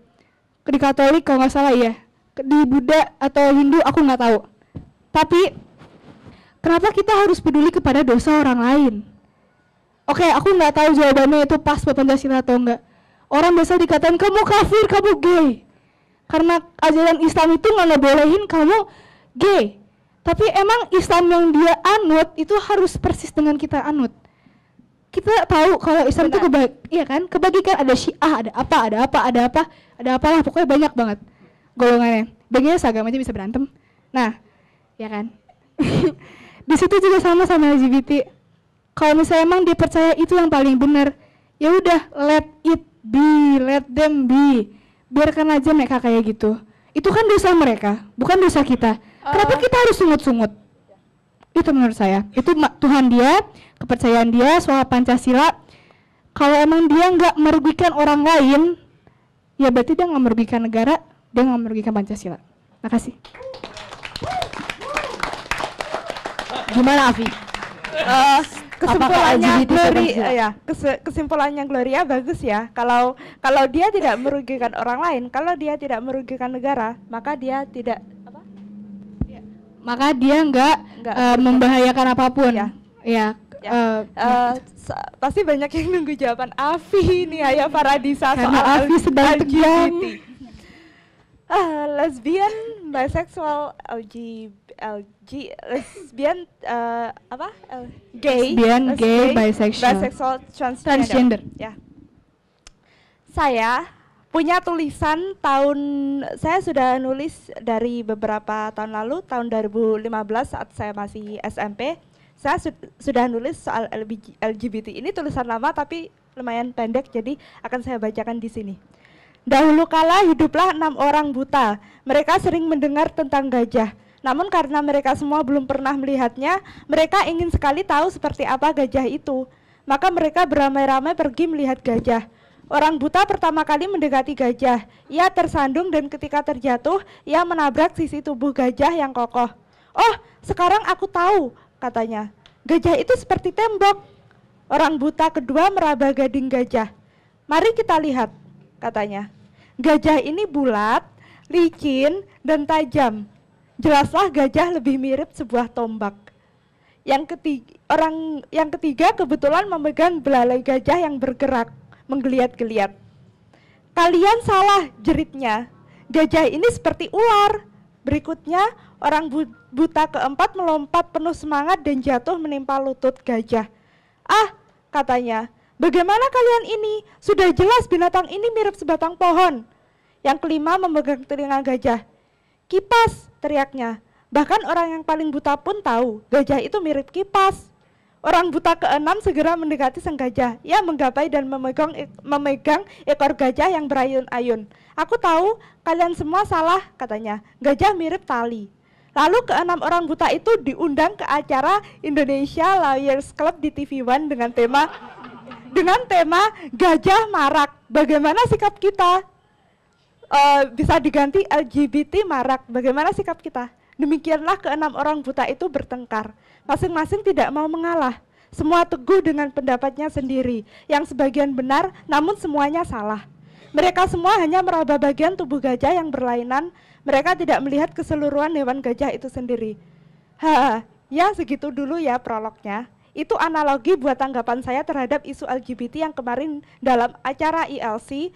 Di Katolik kalau nggak salah iya. Di Buddha atau Hindu aku nggak tahu. Tapi kenapa kita harus peduli kepada dosa orang lain? Oke, aku nggak tahu jawabannya itu pas buat Pancasila atau enggak. Orang biasa dikatain kamu kafir, kamu gay. Karena ajaran Islam itu nggak ngebolehin kamu gay. Tapi emang Islam yang dia anut itu harus persis dengan kita anut. Kita tahu kalau Islam itu kebagikan, ada Syiah, ada apalah, pokoknya banyak banget golongannya. Bagiannya seagama aja bisa berantem. Nah, ya kan. Di situ juga sama LGBT. Kalau misalnya emang dia percaya itu yang paling benar, ya udah let it be, let them be. Biarkan aja mereka kayak gitu. Itu kan dosa mereka, bukan dosa kita. Kenapa kita harus sungut-sungut? Itu menurut saya. Itu Tuhan dia, kepercayaan dia soal Pancasila. Kalau emang dia nggak merugikan orang lain, ya berarti dia nggak merugikan negara, dia nggak merugikan Pancasila. Makasih. Gimana Afi? Kesimpulannya Gloria bagus ya. Kalau dia tidak merugikan orang lain, kalau dia tidak merugikan negara, maka dia tidak maka dia nggak membahayakan apapun. Pasti banyak yang nunggu jawaban Afi nih, Ayah Faradisa karena soal Afi sedang tegang. Lesbian, bisexual, gay, bisexual, transgender. Ya. Saya punya tulisan saya sudah nulis dari beberapa tahun lalu, tahun 2015 saat saya masih SMP. Saya sudah nulis soal LGBT. Ini tulisan lama tapi lumayan pendek, jadi akan saya bacakan di sini. Dahulu kala hiduplah 6 orang buta. Mereka sering mendengar tentang gajah. Namun karena mereka semua belum pernah melihatnya, mereka ingin sekali tahu seperti apa gajah itu. Maka mereka beramai-ramai pergi melihat gajah. Orang buta pertama kali mendekati gajah. Ia tersandung dan ketika terjatuh, ia menabrak sisi tubuh gajah yang kokoh. "Oh, sekarang aku tahu," katanya. "Gajah itu seperti tembok." Orang buta kedua meraba gading gajah. "Mari kita lihat," katanya. "Gajah ini bulat, licin, dan tajam. Jelaslah gajah lebih mirip sebuah tombak." Yang ketiga kebetulan memegang belalai gajah yang bergerak, menggeliat-geliat. "Kalian salah," jeritnya. "Gajah ini seperti ular." Berikutnya, orang buta keempat melompat penuh semangat dan jatuh menimpa lutut gajah. "Ah," katanya, "bagaimana kalian ini? Sudah jelas binatang ini mirip sebatang pohon." Yang kelima memegang telinga gajah. "Kipas," teriaknya. Bahkan orang yang paling buta pun tahu gajah itu mirip kipas. Orang buta keenam segera mendekati sang gajah. Ia menggapai dan memegang ekor gajah yang berayun-ayun. "Aku tahu kalian semua salah," katanya. "Gajah mirip tali." Lalu keenam orang buta itu diundang ke acara Indonesia Lawyers Club di TV One dengan tema gajah marak. Bagaimana sikap kita? Bisa diganti LGBT marak. Bagaimana sikap kita? Demikianlah keenam orang buta itu bertengkar. Masing-masing tidak mau mengalah. Semua teguh dengan pendapatnya sendiri, yang sebagian benar namun semuanya salah. Mereka semua hanya meraba bagian tubuh gajah yang berlainan. Mereka tidak melihat keseluruhan hewan gajah itu sendiri. Ya segitu dulu ya prolognya. Itu analogi buat tanggapan saya terhadap isu LGBT yang kemarin dalam acara ILC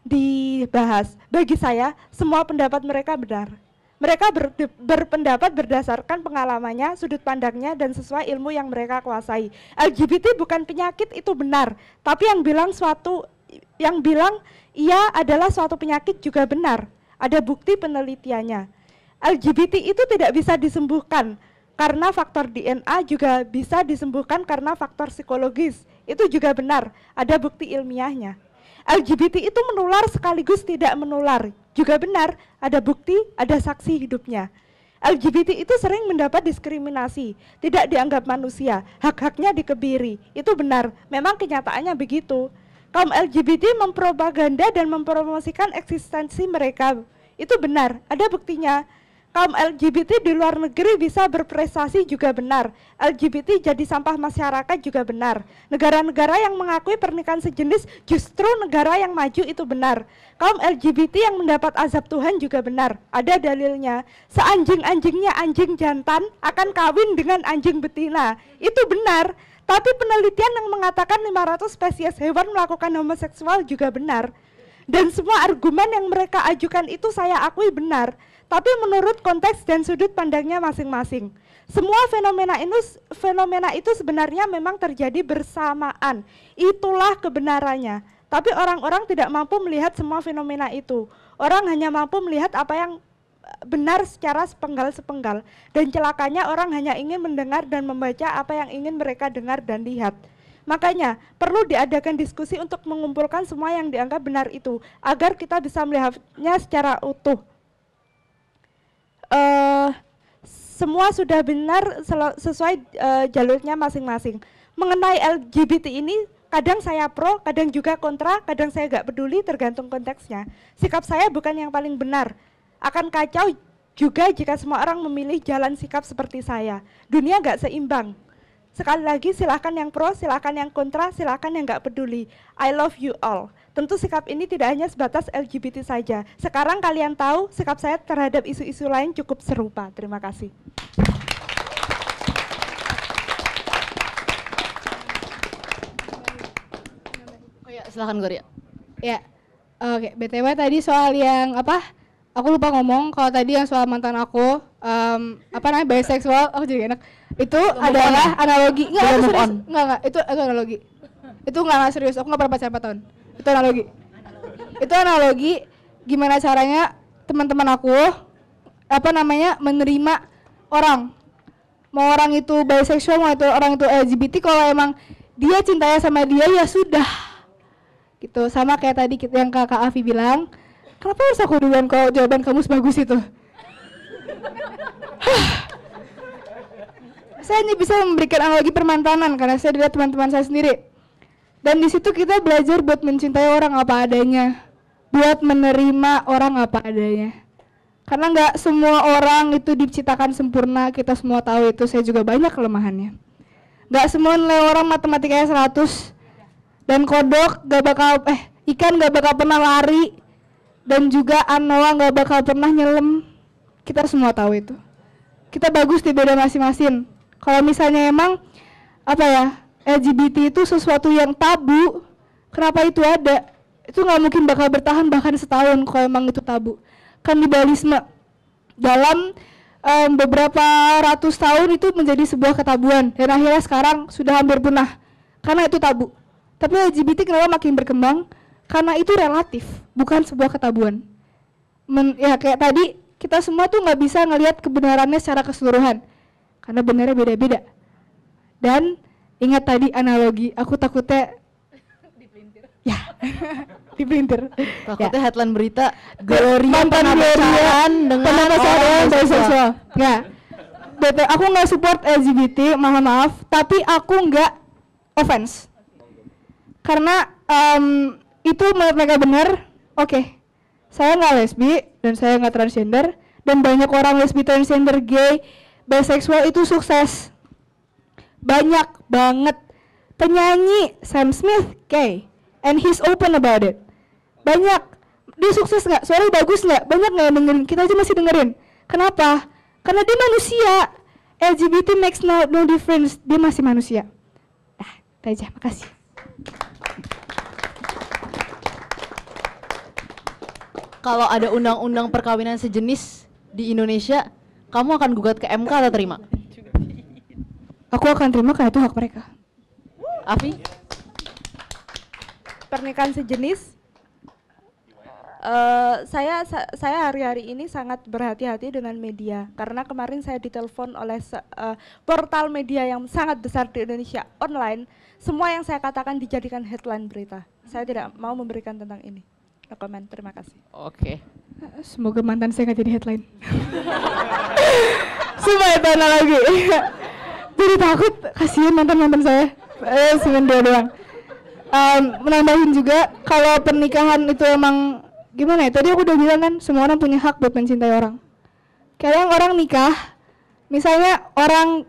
dibahas. Bagi saya, semua pendapat mereka benar. Mereka berpendapat berdasarkan pengalamannya, sudut pandangnya, dan sesuai ilmu yang mereka kuasai. LGBT bukan penyakit, itu benar. Tapi yang bilang ia adalah suatu penyakit juga benar. Ada bukti penelitiannya. LGBT itu tidak bisa disembuhkan karena faktor DNA, juga bisa disembuhkan karena faktor psikologis. Itu juga benar, ada bukti ilmiahnya. LGBT itu menular sekaligus tidak menular. Juga benar, ada bukti, ada saksi hidupnya. LGBT itu sering mendapat diskriminasi, tidak dianggap manusia, hak-haknya dikebiri. Itu benar, memang kenyataannya begitu. Kaum LGBT mempropaganda dan mempromosikan eksistensi mereka. Itu benar, ada buktinya. Kaum LGBT di luar negeri bisa berprestasi juga benar. LGBT jadi sampah masyarakat juga benar. Negara-negara yang mengakui pernikahan sejenis justru negara yang maju itu benar. Kaum LGBT yang mendapat azab Tuhan juga benar. Ada dalilnya. Seanjing-anjingnya anjing jantan akan kawin dengan anjing betina. Itu benar. Tapi penelitian yang mengatakan 500 spesies hewan melakukan homoseksual juga benar. Dan semua argumen yang mereka ajukan itu saya akui benar. Tapi menurut konteks dan sudut pandangnya masing-masing. Semua fenomena itu sebenarnya memang terjadi bersamaan. Itulah kebenarannya. Tapi orang-orang tidak mampu melihat semua fenomena itu. Orang hanya mampu melihat apa yang benar secara sepenggal-sepenggal. Dan celakanya orang hanya ingin mendengar dan membaca apa yang ingin mereka dengar dan lihat. Makanya perlu diadakan diskusi untuk mengumpulkan semua yang dianggap benar itu, agar kita bisa melihatnya secara utuh. Semua sudah benar sesuai jalurnya masing-masing. Mengenai LGBT ini, kadang saya pro, kadang juga kontra, kadang saya gak peduli, tergantung konteksnya. Sikap saya bukan yang paling benar. Akan kacau juga jika semua orang memilih jalan sikap seperti saya. Dunia gak seimbang. Sekali lagi, silahkan yang pro, silahkan yang kontra, silahkan yang gak peduli. I love you all. Tentu sikap ini tidak hanya sebatas LGBT saja. Sekarang kalian tahu sikap saya terhadap isu-isu lain cukup serupa. Terima kasih. Oh ya, silakan Gloria. Ya, oke. BTW tadi soal yang apa? Aku lupa ngomong. Kalau tadi yang soal mantan aku, biseksual, aku jadi enak. Itu adalah analogi. Enggak, itu serius. Enggak, itu analogi. Itu enggak serius. Aku enggak pernah pacaran 4 tahun. Itu analogi. Itu analogi gimana caranya teman-teman aku menerima orang. Mau orang itu biseksual, mau itu orang itu LGBT, kalau emang dia cintanya sama dia ya sudah. Gitu. Sama kayak tadi yang Kak Afi bilang, kenapa harus aku duluan kalau jawaban kamu sebagus itu? Saya hanya bisa memberikan analogi permantanan karena saya dilihat teman-teman saya sendiri. Dan di situ kita belajar buat mencintai orang apa adanya, buat menerima orang apa adanya. Karena nggak semua orang itu diciptakan sempurna, kita semua tahu itu. Saya juga banyak kelemahannya. Nggak semua nilai orang matematikanya 100. Dan kodok ikan nggak bakal pernah lari. Dan juga anoa nggak bakal pernah nyelam. Kita semua tahu itu. Kita bagus di beda masing-masing. Kalau misalnya emang LGBT itu sesuatu yang tabu, kenapa itu ada? Itu nggak mungkin bakal bertahan bahkan setahun kalau emang itu tabu. Kanibalisme dalam beberapa ratus tahun itu menjadi sebuah ketabuan dan akhirnya sekarang sudah hampir punah karena itu tabu. Tapi LGBT kenapa makin berkembang? Karena itu relatif, bukan sebuah ketabuan. Kayak tadi kita semua tuh nggak bisa ngelihat kebenarannya secara keseluruhan karena benarnya beda-beda. Dan ingat tadi analogi, aku takutnya dipelintir. Ya, dipelintir. Takutnya headline berita Gloria mantan Gloria dengan orang biseksual. Ya, aku nggak support LGBT, mohon maaf, tapi aku nggak offense. Karena itu menurut mereka benar. Oke, saya nggak lesbi dan saya nggak transgender dan banyak orang lesbi, transgender, gay, biseksual itu sukses. Banyak banget. Penyanyi Sam Smith gay and he's open about it. Banyak. Dia sukses nggak? Suaranya bagus nggak? Banyak nggak yang dengerin? Kita aja masih dengerin. Kenapa? Karena dia manusia. LGBT makes no difference. Dia masih manusia. Nah, itu aja. Makasih. Kalau ada undang-undang perkawinan sejenis di Indonesia, kamu akan gugat ke MK atau terima? Aku akan terima karena itu hak mereka. Afi? Pernikahan sejenis, saya hari-hari ini sangat berhati-hati dengan media karena kemarin saya ditelepon oleh portal media yang sangat besar di Indonesia online. Semua yang saya katakan dijadikan headline berita. Saya tidak mau memberikan tentang ini. No comment, terima kasih. Oke. Semoga mantan saya nggak jadi headline. Sumpah itu lagi. Jadi takut, kasihan mantan saya. Cuma dua doang. Menambahin juga, kalau pernikahan itu emang gimana ya? Tadi aku udah bilang kan, semua orang punya hak buat mencintai orang. Kadang orang nikah, misalnya orang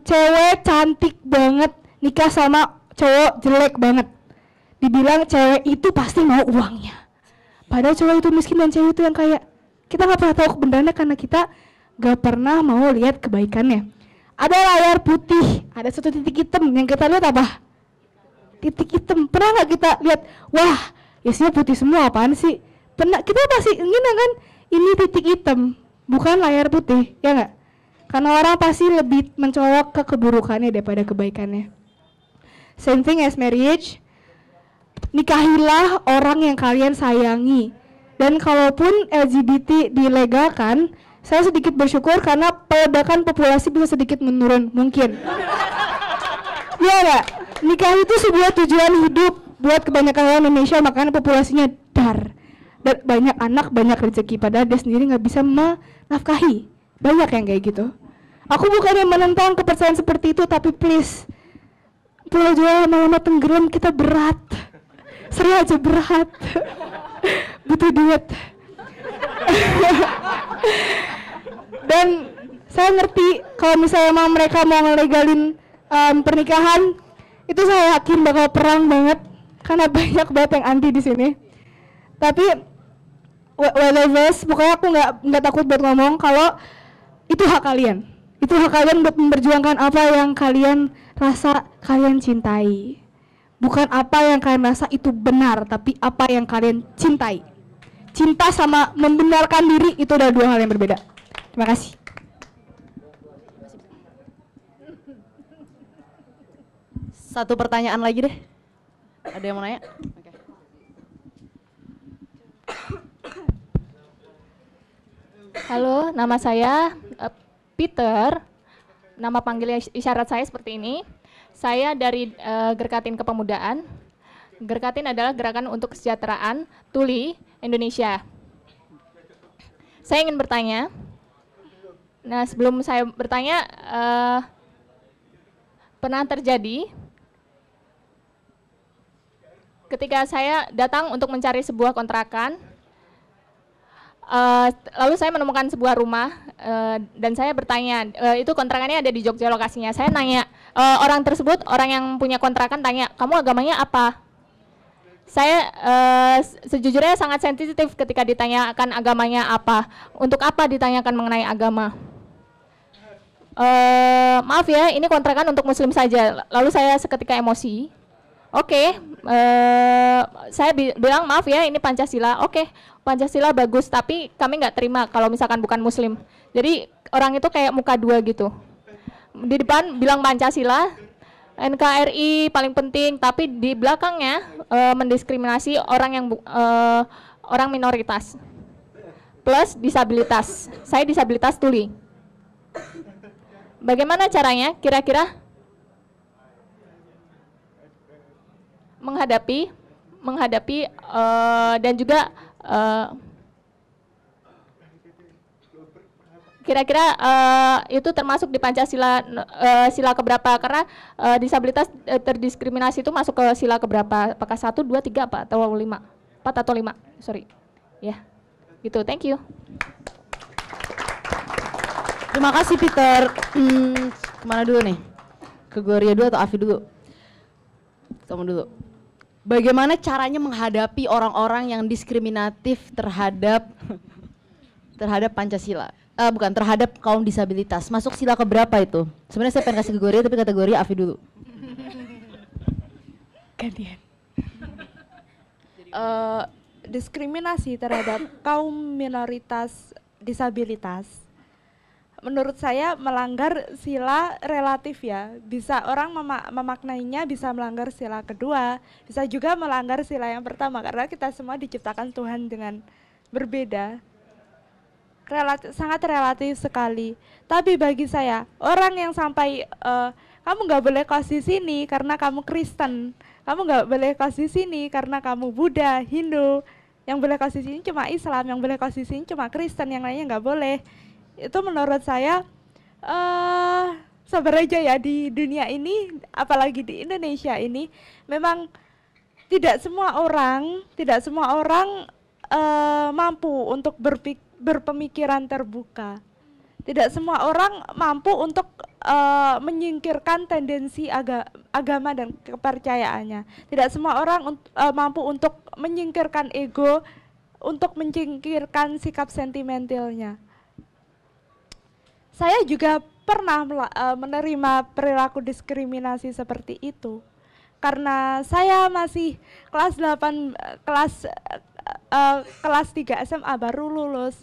cewek cantik banget nikah sama cowok jelek banget, dibilang cewek itu pasti mau uangnya. Padahal cowok itu miskin dan cewek itu yang kaya. Kita nggak pernah tahu kebenarannya karena kita nggak pernah mau lihat kebaikannya. Ada layar putih, ada satu titik hitam, yang kita lihat apa? Titik hitam. Pernah nggak kita lihat, wah isinya putih semua, apaan sih? Pernah, kita pasti ingin kan ini titik hitam, bukan layar putih, ya nggak? Karena orang pasti lebih mencolok ke keburukannya daripada kebaikannya. Same thing as marriage. Nikahilah orang yang kalian sayangi. Dan kalaupun LGBT dilegalkan, saya sedikit bersyukur karena peledakan populasi bisa sedikit menurun, mungkin. Iya nggak? Nikah itu sebuah tujuan hidup buat kebanyakan orang Indonesia, makanya populasinya dar. Dan banyak anak, banyak rezeki, padahal dia sendiri nggak bisa menafkahi. Banyak yang kayak gitu. Aku bukannya menentang kepercayaan seperti itu, tapi please, Pulau Jawa lama-lama tenggelam, kita berat. Seru aja berat. Butuh duit. Dan saya ngerti kalau misalnya emang mereka mau ngelegalin pernikahan, itu saya yakin bakal perang banget karena banyak banget yang anti di sini. Tapi whatever, pokoknya aku nggak takut buat ngomong kalau itu hak kalian. Itu hak kalian buat memperjuangkan apa yang kalian rasa kalian cintai. Bukan apa yang kalian rasa itu benar, tapi apa yang kalian cintai. Cinta sama membenarkan diri itu adalah dua hal yang berbeda. Terima kasih. Satu pertanyaan lagi deh. Ada yang mau nanya? Oke. Halo, nama saya Peter. Nama panggil isyarat saya seperti ini. Saya dari Gerkatin Kepemudaan. Gerkatin adalah Gerakan untuk Kesejahteraan Tuli Indonesia. Saya ingin bertanya. Nah, sebelum saya bertanya, pernah terjadi ketika saya datang untuk mencari sebuah kontrakan, lalu saya menemukan sebuah rumah dan saya bertanya, itu kontrakannya ada di Jogja lokasinya. Saya nanya, orang tersebut, orang yang punya kontrakan tanya, kamu agamanya apa? Saya sejujurnya sangat sensitif ketika ditanyakan agamanya apa. Untuk apa ditanyakan mengenai agama? Maaf ya, ini kontrakan untuk muslim saja. Lalu saya seketika emosi. Oke, saya bilang maaf ya, ini Pancasila. Oke, Pancasila bagus, tapi kami nggak terima kalau misalkan bukan muslim. Jadi orang itu kayak muka dua gitu. Di depan bilang Pancasila, NKRI paling penting, tapi di belakangnya mendiskriminasi orang yang orang minoritas plus disabilitas. Saya disabilitas tuli. Bagaimana caranya kira-kira menghadapi dan juga kira-kira itu termasuk di Pancasila sila keberapa? Karena disabilitas terdiskriminasi itu masuk ke sila keberapa? Apakah 1, 2, 3 apa atau 5? 4 atau 5? Sorry. Ya. Gitu. Thank you. Terima kasih Peter. Kemana dulu nih? Ke Gloria dulu atau Afi dulu? Kamu dulu. Bagaimana caranya menghadapi orang-orang yang diskriminatif terhadap Pancasila? Bukan, terhadap kaum disabilitas. Masuk sila keberapa itu? Sebenarnya saya pengen kasih ke Gloria, tapi kategori Afi dulu. Gantian. Diskriminasi terhadap kaum minoritas disabilitas, menurut saya melanggar sila relatif ya. Bisa orang memaknainya bisa melanggar sila kedua, bisa juga melanggar sila yang pertama, karena kita semua diciptakan Tuhan dengan berbeda. Sangat relatif sekali. Tapi bagi saya, orang yang sampai kamu nggak boleh kos di sini karena kamu Kristen, kamu nggak boleh kos di sini karena kamu Buddha, Hindu, Yang boleh ke sini cuma Islam, yang boleh ke sini cuma Kristen, yang lainnya nggak boleh. Itu menurut saya sabar aja ya di dunia ini, apalagi di Indonesia ini, memang tidak semua orang mampu untuk berpemikiran terbuka. Tidak semua orang mampu untuk menyingkirkan tendensi agama dan kepercayaannya. Tidak semua orang mampu untuk menyingkirkan ego, untuk menyingkirkan sikap sentimentalnya. Saya juga pernah menerima perilaku diskriminasi seperti itu. Karena saya masih kelas 3 SMA baru lulus.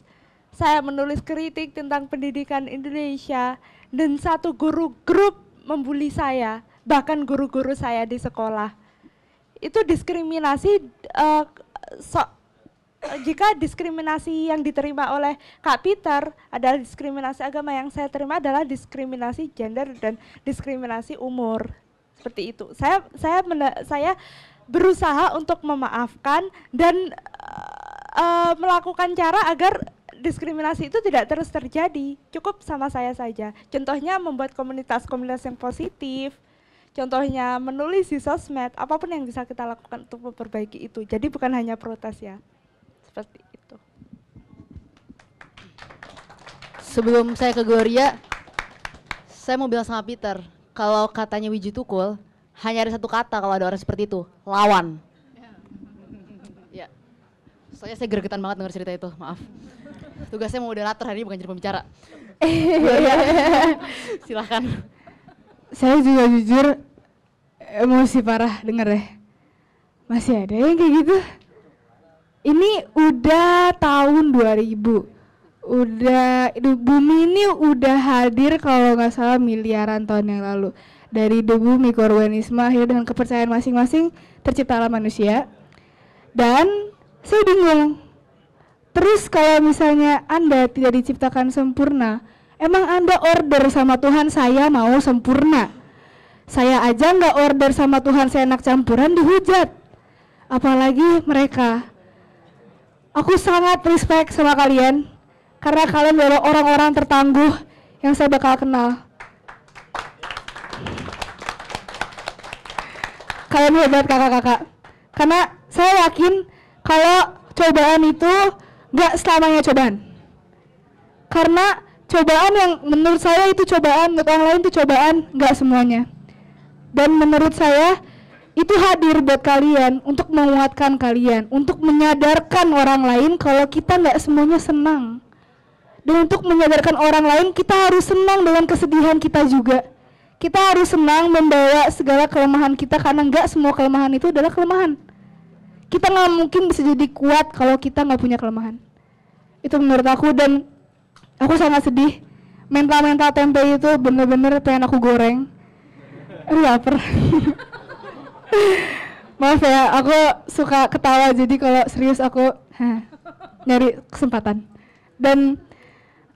Saya menulis kritik tentang pendidikan Indonesia dan satu guru grup membuli saya, bahkan guru-guru saya di sekolah. Itu diskriminasi jika diskriminasi yang diterima oleh Kak Peter adalah diskriminasi agama, yang saya terima adalah diskriminasi gender dan diskriminasi umur. Seperti itu. Saya berusaha untuk memaafkan dan melakukan cara agar diskriminasi itu tidak terus terjadi. Cukup sama saya saja. Contohnya membuat komunitas-komunitas yang positif. Contohnya menulis di sosmed, apapun yang bisa kita lakukan untuk memperbaiki itu. Jadi bukan hanya protes ya. Seperti itu. Sebelum saya ke Gloria, saya mau bilang sama Peter, kalau katanya Wiji Tukul, hanya ada satu kata kalau ada orang seperti itu, lawan. Ya, soalnya saya gregetan banget dengar cerita itu, maaf. Tugas saya mau moderator hari ini, bukan jadi pembicara. Gloria, silahkan. Saya juga jujur emosi parah denger deh. Masih ada yang kayak gitu? Ini udah tahun 2000, bumi ini udah hadir kalau nggak salah miliaran tahun yang lalu. Dari debu mikroorganisme akhirnya dengan kepercayaan masing-masing terciptalah manusia. Dan saya bingung, terus kalau misalnya Anda tidak diciptakan sempurna, emang Anda order sama Tuhan saya mau sempurna? Saya aja nggak order sama Tuhan saya enak campuran dihujat, apalagi mereka. Aku sangat respect sama kalian karena kalian adalah orang-orang tertangguh yang saya bakal kenal. Kalian hebat kakak-kakak. Karena saya yakin kalau cobaan itu gak selamanya cobaan. Karena cobaan yang menurut saya itu cobaan, menurut orang lain itu cobaan, gak semuanya. Dan menurut saya itu hadir buat kalian, untuk menguatkan kalian, untuk menyadarkan orang lain kalau kita nggak semuanya senang. Dan untuk menyadarkan orang lain, kita harus senang dengan kesedihan kita juga. Kita harus senang membawa segala kelemahan kita, karena nggak semua kelemahan itu adalah kelemahan. Kita nggak mungkin bisa jadi kuat kalau kita nggak punya kelemahan. Itu menurut aku, dan aku sangat sedih. Mental-mental tempe itu bener-bener pengen aku goreng. Lapar. Maaf ya, aku suka ketawa, jadi kalau serius aku nyari kesempatan. Dan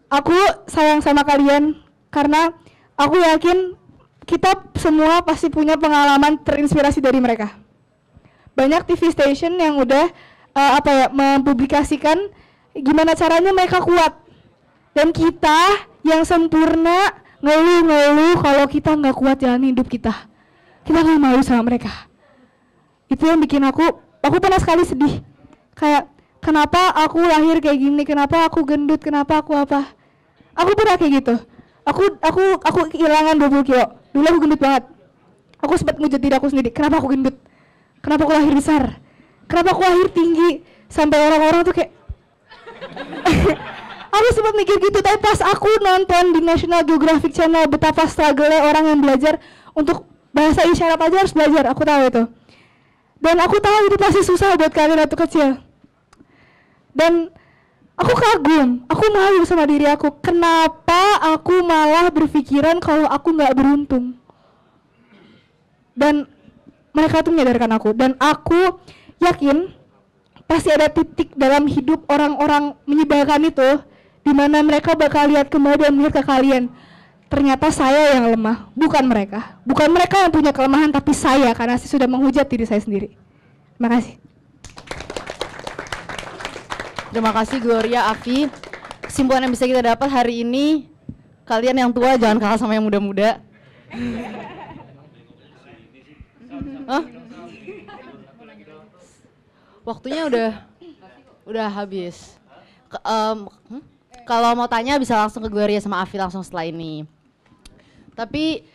aku sayang sama kalian karena aku yakin kita semua pasti punya pengalaman terinspirasi dari mereka. Banyak TV station yang udah mempublikasikan gimana caranya mereka kuat. Dan kita yang sempurna ngeluh-ngeluh kalau kita nggak kuat jalan hidup kita. Kita nggak malu sama mereka. Itu yang bikin aku pernah sekali sedih. Kayak kenapa aku lahir kayak gini, kenapa aku gendut, kenapa aku apa. Aku pernah kayak gitu. Aku kehilangan 20 kilo. Dulu aku gendut banget. Aku sempat ngujat diri aku sendiri, kenapa aku gendut? Kenapa aku lahir besar? Kenapa aku lahir tinggi? Sampai orang-orang tuh kayak aku sempat mikir gitu, tapi pas aku nonton di National Geographic Channel betapa struggle-nya orang yang belajar untuk bahasa isyarat aja harus belajar, aku tahu itu. Dan aku tahu itu pasti susah buat kalian waktu kecil. Dan aku kagum, aku malu sama diri aku. Kenapa aku malah berpikiran kalau aku nggak beruntung? Dan mereka tuh menyadarkan aku. Dan aku yakin pasti ada titik dalam hidup orang-orang menyebalkan itu, di mana mereka bakal lihat kembali dan melihat ke kalian. Ternyata saya yang lemah, bukan mereka. Bukan mereka yang punya kelemahan, tapi saya, karena saya sudah menghujat diri saya sendiri. Terima kasih. Terima kasih Gloria, Afi. Kesimpulan yang bisa kita dapat hari ini, kalian yang tua jangan kalah sama yang muda-muda. Waktunya udah habis. Kalau mau tanya bisa langsung ke Gloria sama Afi langsung setelah ini. Tapi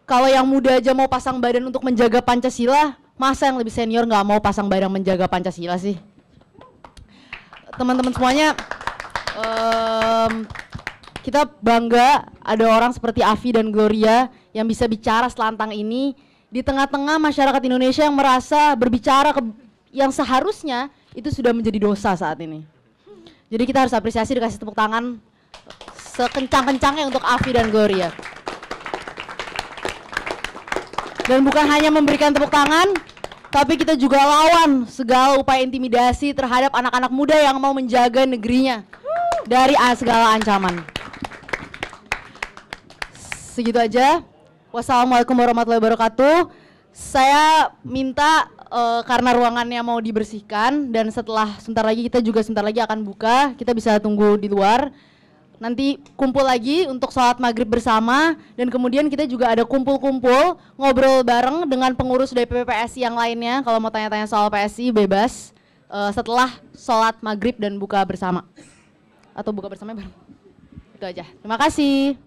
kalau yang muda aja mau pasang badan untuk menjaga Pancasila, masa yang lebih senior nggak mau pasang badan menjaga Pancasila sih? Teman-teman semuanya, kita bangga ada orang seperti Afi dan Gloria yang bisa bicara selantang ini di tengah-tengah masyarakat Indonesia yang merasa berbicara yang seharusnya itu sudah menjadi dosa saat ini. Jadi kita harus apresiasi, dikasih tepuk tangan sekencang-kencangnya untuk Afi dan Gloria. Dan bukan hanya memberikan tepuk tangan, tapi kita juga lawan segala upaya intimidasi terhadap anak-anak muda yang mau menjaga negerinya dari segala ancaman. Segitu aja. Wassalamualaikum warahmatullahi wabarakatuh. Saya minta karena ruangannya mau dibersihkan dan sebentar lagi akan buka, kita bisa tunggu di luar. Nanti kumpul lagi untuk sholat maghrib bersama dan kemudian kita juga ada kumpul-kumpul ngobrol bareng dengan pengurus DPP PSI yang lainnya. Kalau mau tanya-tanya soal PSI bebas setelah sholat maghrib dan buka bersama atau buka bersama bareng. Itu aja. Terima kasih.